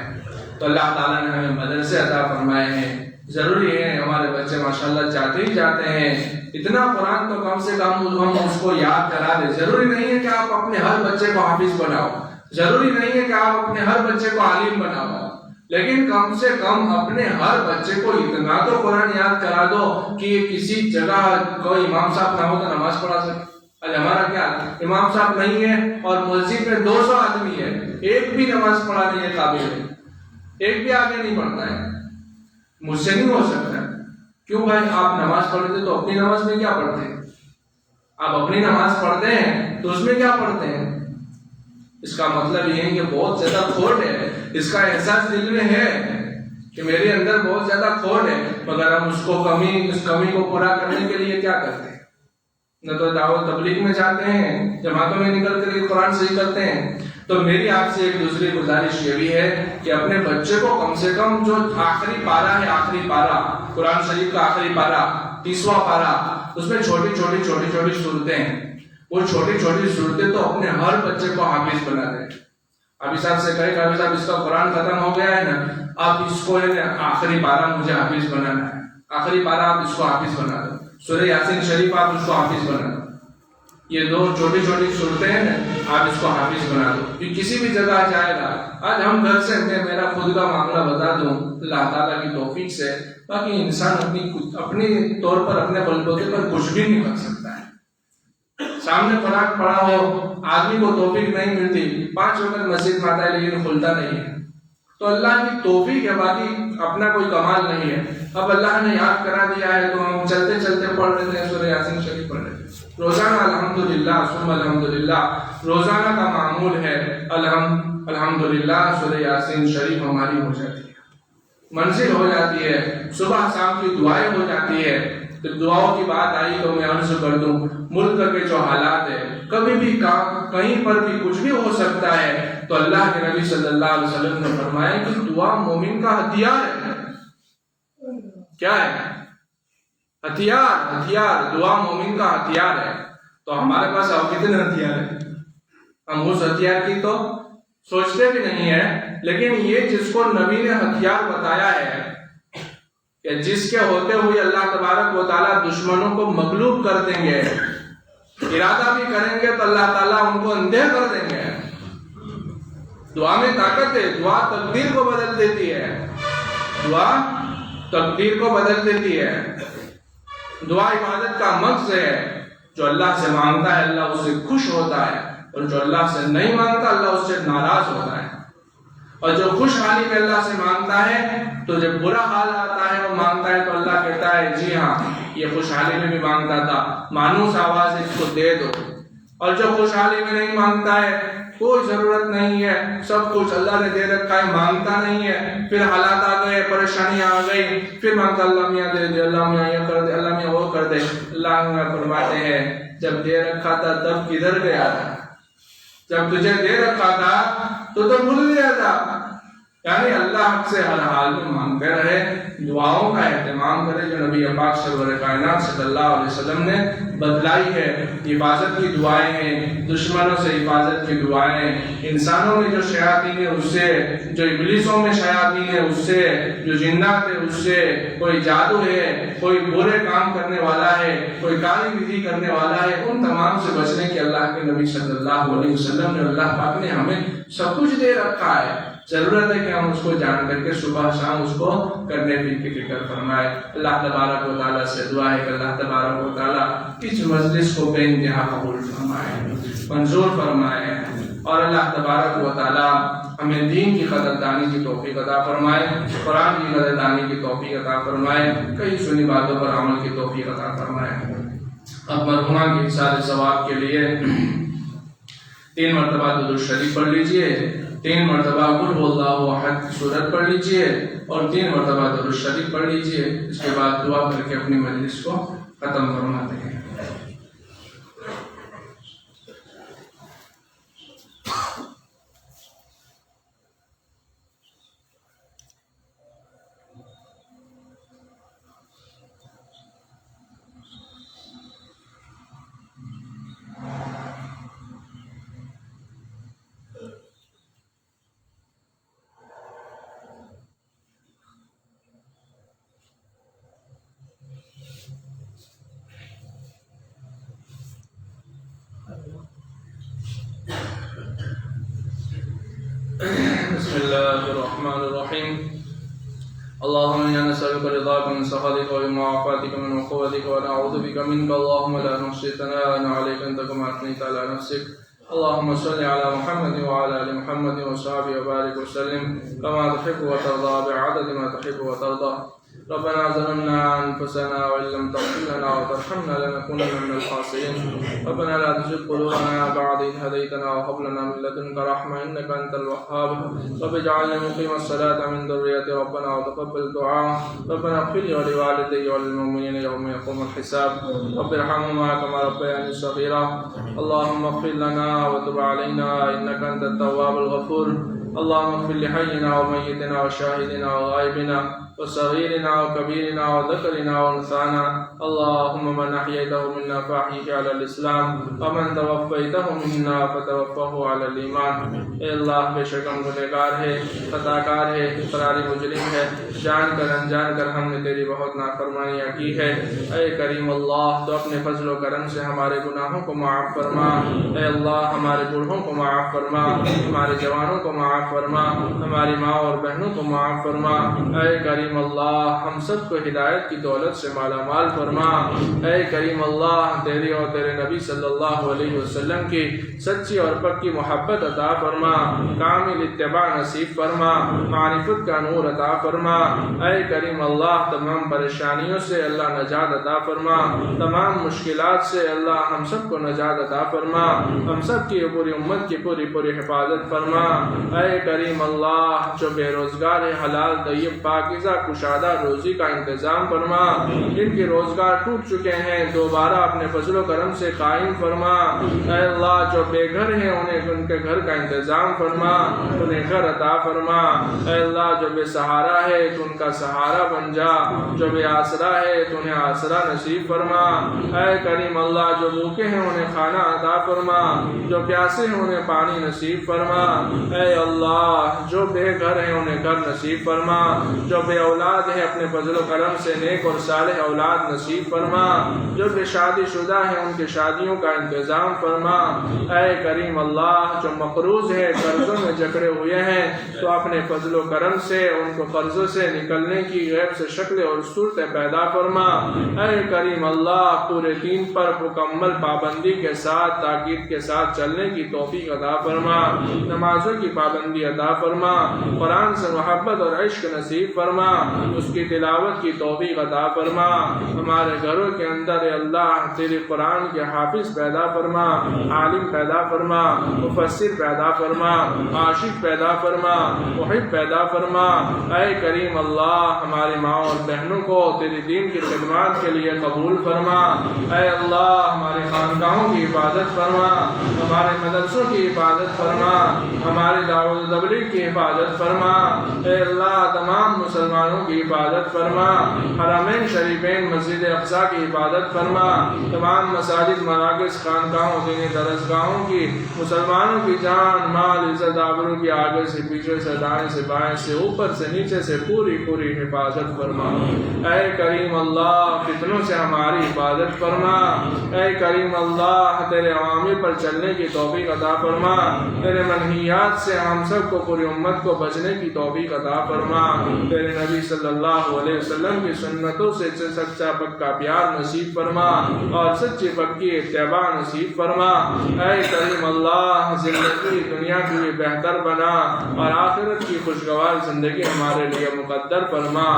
تو اللہ تعالیٰ نے ہمیں مدرسے عطا فرمائے ہیں، ضروری ہے ہمارے بچے ماشاءاللہ جاتے ہی جاتے ہیں، اتنا قرآن تو کم سے کم ہم اس کو یاد کرا دیں۔ ضروری نہیں ہے کہ آپ اپنے ہر بچے کو حافظ بناؤ، ضروری نہیں ہے کہ آپ اپنے ہر بچے کو عالم بناؤ، لیکن کم سے کم اپنے ہر بچے کو اتنا تو قرآن یاد کرا دو کہ کسی جگہ کوئی امام صاحب نہ ہو تو نماز پڑھا سکے۔ آج ہمارا کیا، امام صاحب نہیں ہے اور مسجد میں 200 آدمی ہے، ایک بھی نماز پڑھانے کے قابل ہے، ایک بھی آگے نہیں بڑھتا ہے، مجھ سے نہیں ہو سکتا۔ کیوں بھائی، آپ نماز پڑھتے تو اپنی نماز میں کیا پڑھتے ہیں؟ آپ اپنی نماز پڑھتے ہیں تو اس میں کیا پڑھتے ہیں؟ اس کا مطلب یہ ہے کہ بہت زیادہ کھوٹ ہے، اس کا احساس دل میں ہے کہ میرے اندر بہت زیادہ کھوٹ ہے، مگر ہم اس کمی کو پورا کرنے کے لیے کیا کرتے ہیں؟ نہ تو دعوت تبلیغ میں جاتے ہیں، جماعتوں میں نکل کر قرآن صحیح کرتے ہیں۔ تو میری آپ سے ایک دوسری گزارش یہ بھی ہے کہ اپنے بچے کو کم سے کم جو آخری پارہ ہے، آخری پارہ قرآن شریف کا آخری پارہ 30واں پارہ، اس میں چھوٹی چھوٹی صورتیں ہیں، وہ چھوٹی چھوٹی صورتیں تو اپنے ہر بچے کو حافظ بنا دیں۔ ابھی صاحب سے کہے کہ ابھی صاحب اس کا قرآن ختم ہو گیا ہے نا، اب اس کو آخری پارہ مجھے حافظ بنانا ہے، آخری پارہ آپ اس کو حافظ بنا دو، سورہ یاسین شریف آپ اس کو حافظ بنا دو، یہ 2 چھوٹی چھوٹی صورتیں ہیں نا، آپ اس کو حافظ بنا دو، کہ کسی بھی جگہ جائے گا۔ آج ہم گھر سے میرا خود کا معاملہ بتا دوں اللہ تعالیٰ کی توفیق سے، باقی انسان اپنی طور پر اپنے بلبوتے پر کچھ بھی نہیں کر سکتا ہے۔ سامنے فراق پڑا ہو، آدمی کو توفیق نہیں ملتی، 5 وقت مسجد میں آتا ہے لیکن کھلتا نہیں ہے، تو اللہ کی توفیق ہے، باقی اپنا کوئی کمال نہیں ہے۔ اب اللہ نے یاد کرا دیا ہے تو ہم چلتے چلتے پڑھ لیتے ہیں، سورہ یاسین شریف پڑھ لیتے ہیں روزانہ، الحمدللہ ثم الحمدللہ، روزانہ کا معمول ہے الحمدللہ سورہ یاسین شریف ہماری ہو جاتی ہے، منزل ہو جاتی ہے، صبح شام کی دعائیں ہو جاتی ہے۔ تو دعاؤں کی بات آئی تو میں عرض کر دوں، ملک کے جو حالات ہے، کبھی بھی کہیں پر بھی کچھ بھی ہو سکتا ہے، تو اللہ کے نبی صلی اللہ علیہ وسلم نے فرمایا کہ دعا مومن کا ہتھیار ہے۔ کیا ہے؟ ہتھیار، دعا مومن کا ہتھیار ہے۔ تو ہمارے پاس اب کتنے ہتھیار ہیں؟ ہم اس ہتھیار کی تو سوچتے بھی نہیں ہے، لیکن یہ جس کو نبی نے ہتھیار بتایا ہے کہ جس کے ہوتے ہوئے اللہ تبارک و تعالیٰ دشمنوں کو مغلوب کر دیں گے، ارادہ بھی کریں گے تو اللہ تعالیٰ ان کو اندھے کر دیں گے۔ دعا میں طاقت ہے، دعا تقدیر کو بدل دیتی ہے، دعا تقدیر کو بدل دیتی ہے۔ دعا عبادت کا مقصد ہے، جو اللہ سے مانگتا ہے اللہ اس سے خوش ہوتا ہے، اور جو اللہ سے نہیں مانگتا اللہ اس سے ناراض ہوتا ہے۔ اور جو خوش حالی میں اللہ سے مانگتا ہے تو جب برا حال آتا ہے وہ مانگتا ہے تو اللہ کہتا ہے جی ہاں یہ خوشحالی میں بھی مانگتا تھا، مانوس آواز اس کو دے دو۔ اور جو خوشحالی میں نہیں مانگتا ہے، کوئی ضرورت نہیں ہے، سب کچھ اللہ نے دے رکھا ہے، مانگتا نہیں ہے، پھر حالات آ گئے، پریشانی آ گئی، پھر مانگتا اللہ میاں دے دے، اللہ میاں یہ کر دے، اللہ میاں وہ کر دے۔ اللہ میاں فرماتے ہیں جب دے رکھا تھا تب کدھر گیا تھا؟ جب تجھے دے رکھا تھا تو بھول گیا تھا۔ یعنی اللہ سے ہر حال میں مانگتے رہے، دعاؤں کا اہتمام کرے جو نبی پاک سرور کائنات صلی اللہ علیہ وسلم نے بتلائی ہے۔ حفاظت کی دعائیں ہیں، دشمنوں سے حفاظت کی دعائیں، انسانوں میں جو شیاطین ہے اس سے، جو ابلیسوں میں شیاطین ہے اس سے، جو جنات ہے اس سے، کوئی جادو ہے، کوئی برے کام کرنے والا ہے، کوئی کالی ودھی کرنے والا ہے، ان تمام سے بچنے کے اللہ کے نبی صلی اللہ علیہ وسلم نے، اللہ پاک نے ہمیں سب کچھ دے رکھا ہے۔ ضرورت ہے کہ ہم اس کو جان کر کے صبح شام اس کو کرنے کی فکر فرمائے۔ اللہ تبارک و تعالیٰ سے دعا ہے کہ اللہ تبارک و تعالیٰ اس مجلس کو بے انتہا قبول فرمائے، منظور فرمائے، اور اللہ تبارک و تعالیٰ ہمیں دین کی قدردانی کی توفیق عطا فرمائے، قرآن کی قدردانی کی توفیق عطا فرمائے، کئی سنی باتوں پر عمل کی توفیق عطا فرمائے۔ اب مرحومہ کی احسان ثواب کے لیے 3 مرتبہ درود شریف پڑھ لیجئے، 3 مرتبہ قل هو اللہ احد کی سورت پڑھ لیجئے، اور 3 مرتبہ درود شریف پڑھ لیجئے۔ اس کے بعد دعا کر کے اپنی مجلس کو ختم فرماتے ہیں۔ بسم اللہ الرحمن الرحیم۔ اللهم انا نسألك رضاك من سخطك ومعافاتك من عقوبتك ونعوذ بك منك اللهم لا نحصي ثناء عليك انت كما اثنيت على نفسك اللهم صل على محمد وعلى ال محمد وصحبه وبارك وسلم كما تحب وترضى بعدد ما تحب وترضى ربنا ظلمنا انفسنا وان لم تغفر لنا وترحمنا لنكونن من الخاسرين ربنا لا تزغ قلوبنا بعد إذ هديتنا وهب لنا من لدنك رحمة إنك أنت الوهاب رب اجعلني مقيم الصلاة من ذريتي ربنا وتقبل دعاء ربنا اغفر لي ولوالدي وللمؤمنين يوم يقوم الحساب رب ارحمهما كما ربياني صغيرا اللهم اغفر لنا وتب علينا إنك أنت التواب الغفور اللهم اغفر لحينا وميتنا وشاهدنا وغائبنا وصغيرنا وكبيرنا وذكرنا وانثانا. اللهم من احييته منا فاحيه على الاسلام ومن توفيته منا فتوفه على الايمان. اے اللہ بے شک ہم گنہگار ہے، خطا کار ہے، اقراری مجرم ہے، جان کر انجان کر ہم نے تیری بہت نافرمانیاں کی ہے. اے کریم اللہ تو اپنے فضل و کرم سے ہمارے گناہوں کو معاف فرما. اے اللہ ہمارے بوڑھوں کو معاف فرما، ہمارے جوانوں کو معاف فرما، ہماری ماں اور بہنوں کو معاف فرما. اے کریم اللہ ہم سب کو ہدایت کی دولت سے مالا مال فرما. اے کریم اللہ تیری اور تیرے نبی صلی اللہ علیہ وسلم کی سچی اور پکی محبت عطا فرما، کامل اتباع نصیب فرما، معرفت کا نور عطا فرما. اے کریم اللہ تمام پریشانیوں سے اللہ نجات عطا فرما، تمام مشکلات سے اللہ ہم سب کو نجات عطا فرما، ہم سب کی پوری امت کی پوری حفاظت فرما. اے کریم اللہ جو بے روزگار ہے حلال طیب پاکیزہ کشادہ روزی کا انتظام فرما، جن کے روزگار ٹوٹ چکے ہیں دوبارہ اپنے فضل و کرم سے قائم فرما. اے اللہ جو بے گھر ہیں انہیں ان کے گھر کا انتظام فرما، انہیں گھر عطا فرما. اے اللہ جو بے سہارا ہے تو ان کا سہارا بن جا، جو بے آسرا ہے تو انہیں آسرا نصیب فرما. اے کریم اللہ جو بھوکے ہیں انہیں کھانا عطا فرما، جو پیاسے ہیں انہیں پانی نصیب فرما. اے اللہ جو بے گھر ہیں انہیں گھر نصیب فرما، جو بے اولاد ہے اپنے فضل و کرم سے نیک اور صالح اولاد نصیب فرما، جو بے شادی شدہ ہیں ان کے شادیوں کا انتظام فرما. اے کریم اللہ جو مقروض ہے قرضوں میں جکڑے ہوئے ہیں تو اپنے فضل و کرم سے ان کو قرضوں سے نکلنے کی غیب سے شکل اور صورتیں پیدا فرما. اے کریم اللہ پورے دین پر مکمل پابندی کے ساتھ تاکید کے ساتھ چلنے کی توفیق عطا فرما، نمازوں کی پابندی عطا فرما، قرآن سے محبت اور عشق نصیب فرما، اس کی تلاوت کی توفیق عطا فرما. ہمارے گھروں کے اندر اے اللہ تیرے قرآن کے حافظ پیدا فرما، عالم پیدا فرما، مفسر پیدا فرما، عاشق پیدا فرما، محب پیدا فرما. اے کریم اللہ ہماری ماں اور بہنوں کو تیری دین کی خدمات کے لیے قبول فرما. اے اللہ ہمارے خانقاہوں کی حفاظت فرما، ہمارے مدرسوں کی حفاظت فرما، ہماری دعوت و تبلیغ کی حفاظت فرما. اے اللہ تمام مسلمانوں کی حفاظت فرما، حرمین شریفین مسجد اقصی کی حفاظت فرما، تمام مساجد مراکز خانقاہوں دینی درسگاہوں کی مسلمانوں کی جان مال عزت آبرو کی آگے سے پیچھے سے دائیں سے بائیں سے اوپر سے نیچے سے پوری حفاظت فرما. اے کریم اللہ فتنوں سے ہماری حفاظت فرما. اے کریم اللہ تیرے اوامر پر چلنے کی توفیق عطا فرما، تیرے منہیات سے ہم سب کو پوری امت کو بچنے کی توفیق عطا فرما. تیرے نبی صلی اللہ علیہ وسلم کی سنتوں سے سچا پکا پیار نصیب فرما اور سچی پکی اتباع نصیب فرما. اے کریم اللہ زندگی دنیا کی بھی بہتر بنا اور آخرت کی خوشگوار زندگی ہمارے لیے مقدر فرما.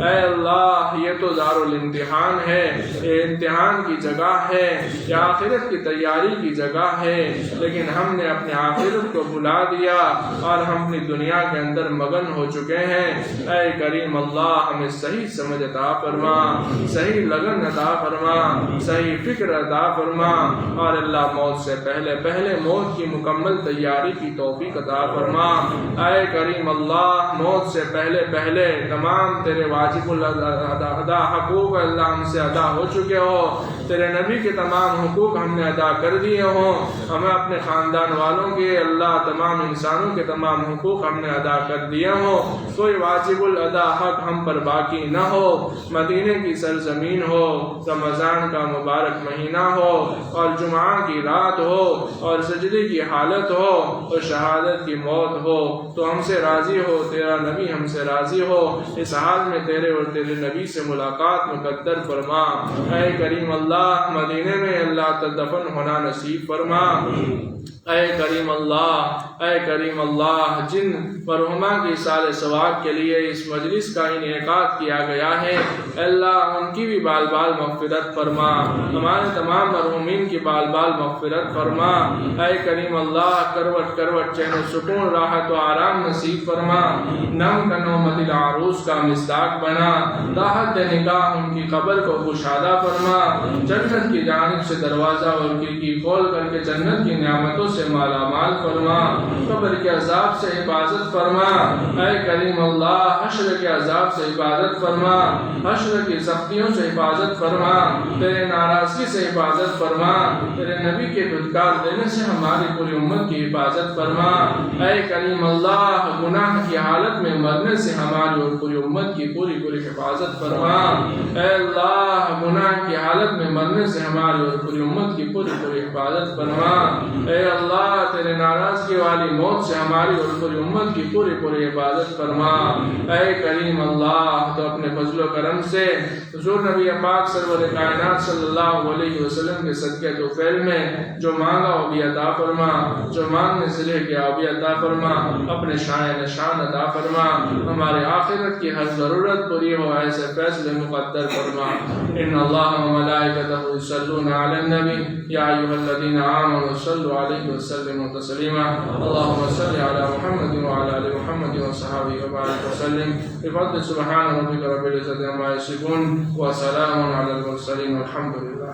اے اللہ یہ تو دارالامتحان ہے، یہ امتحان کی جگہ ہے، یہ آخرت کی تیاری کی جگہ ہے، لیکن ہم نے اپنے آخرت کو بھلا دیا اور ہم اپنی دنیا کے اندر مگن ہو چکے ہیں. اے کریم اللہ ہمیں صحیح سمجھ عطا فرما، صحیح لگن عطا فرما، صحیح فکر عطا فرما اور اللہ موت سے پہلے موت کی مکمل تیاری کی توفیق عطا فرما. اے کریم اللہ موت سے پہلے تمام تیرے واجب الادا حقوق اللہ ہم سے ادا ہو چکے ہو، تیرے نبی کے تمام حقوق ہم نے ادا کر دیے ہوں، ہمیں اپنے خاندان والوں کے اللہ تمام انسانوں کے تمام حقوق ہم نے ادا کر دیے ہوں، کوئی واجب الادا حق ہم پر باقی نہ ہو. مدینے کی سرزمین ہو، رمضان کا مبارک مہینہ ہو اور جمعہ کی رات ہو اور سجدے کی حالت ہو اور شہادت کی موت ہو تو ہم سے راضی ہو، تیرا نبی ہم سے راضی ہو. اس حال میں تیرے اور تیرے نبی سے ملاقات مقدر فرما. اے کریم اللہ مدینے میں اللہ تدفن ہونا نصیب فرما. اے کریم اللہ جن مرحومہ کی سال ثواب کے لیے اس مجلس کا انعقاد کیا گیا ہے اللہ ان کی بھی بال مغفرت فرما، ہمارے تمام مرحومین کی بال مغفرت فرما. اے کریم اللہ کروٹ چین و سکون راحت و آرام نصیب فرما. نم کنو مد العروس کا مصداق بنا، راحت نگاہ ان کی قبر کو کشادہ فرما. جنت کی جانب سے دروازہ اور کھڑکی کھول کر کے جنت کی نعمتوں سے مالا مال فرما، قبر کے عذاب سے حفاظت فرما، اے کریم اللہ حشر کے عذاب سے حفاظت فرما، حشر کی سختیوں سے حفاظت فرما، تیرے ناراضگی سے حفاظت فرما، تیرے نبی کے دھتکار دینے سے ہماری پوری امت کی حفاظت فرما، اے کریم اللہ گناہ کی حالت میں مرنے سے ہماری اور پوری امت کی پوری حفاظت فرما، اے اللہ گناہ کی حالت میں مرنے سے ہماری اور پوری امت کی پوری حفاظت فرما، اے اللہ تیرے ناراضگی والی موت سے ہماری اور پوری امت کی پوری حفاظت فرما، اے کریم اللہ تو اپنے فضل و کرم سے حضور نبی پاک سرور کائنات صلی اللہ علیہ وسلم کے صدقے توفیل میں جو مانگا وہ بھی عطا فرما، جو مانگنے سے لے گیا وہ بھی عطا فرما، اپنے شان نشان عطا فرما، ہمارے آخرت کی ہر ضرورت پوری ہو ایسے فیصلے مقدر فرما۔ ان اللہ و ملائکتہ یصلون علی النبی یا ایھا الذین آمنوا صلوا علیہ وسلموا تسلیما، اللهم صل علی محمد وعلی آل محمد وصحبہ وبارک وسلم بفضل سبحان ربک رب العزۃ عما یصفون وسلام علی المرسلین والحمد للہ۔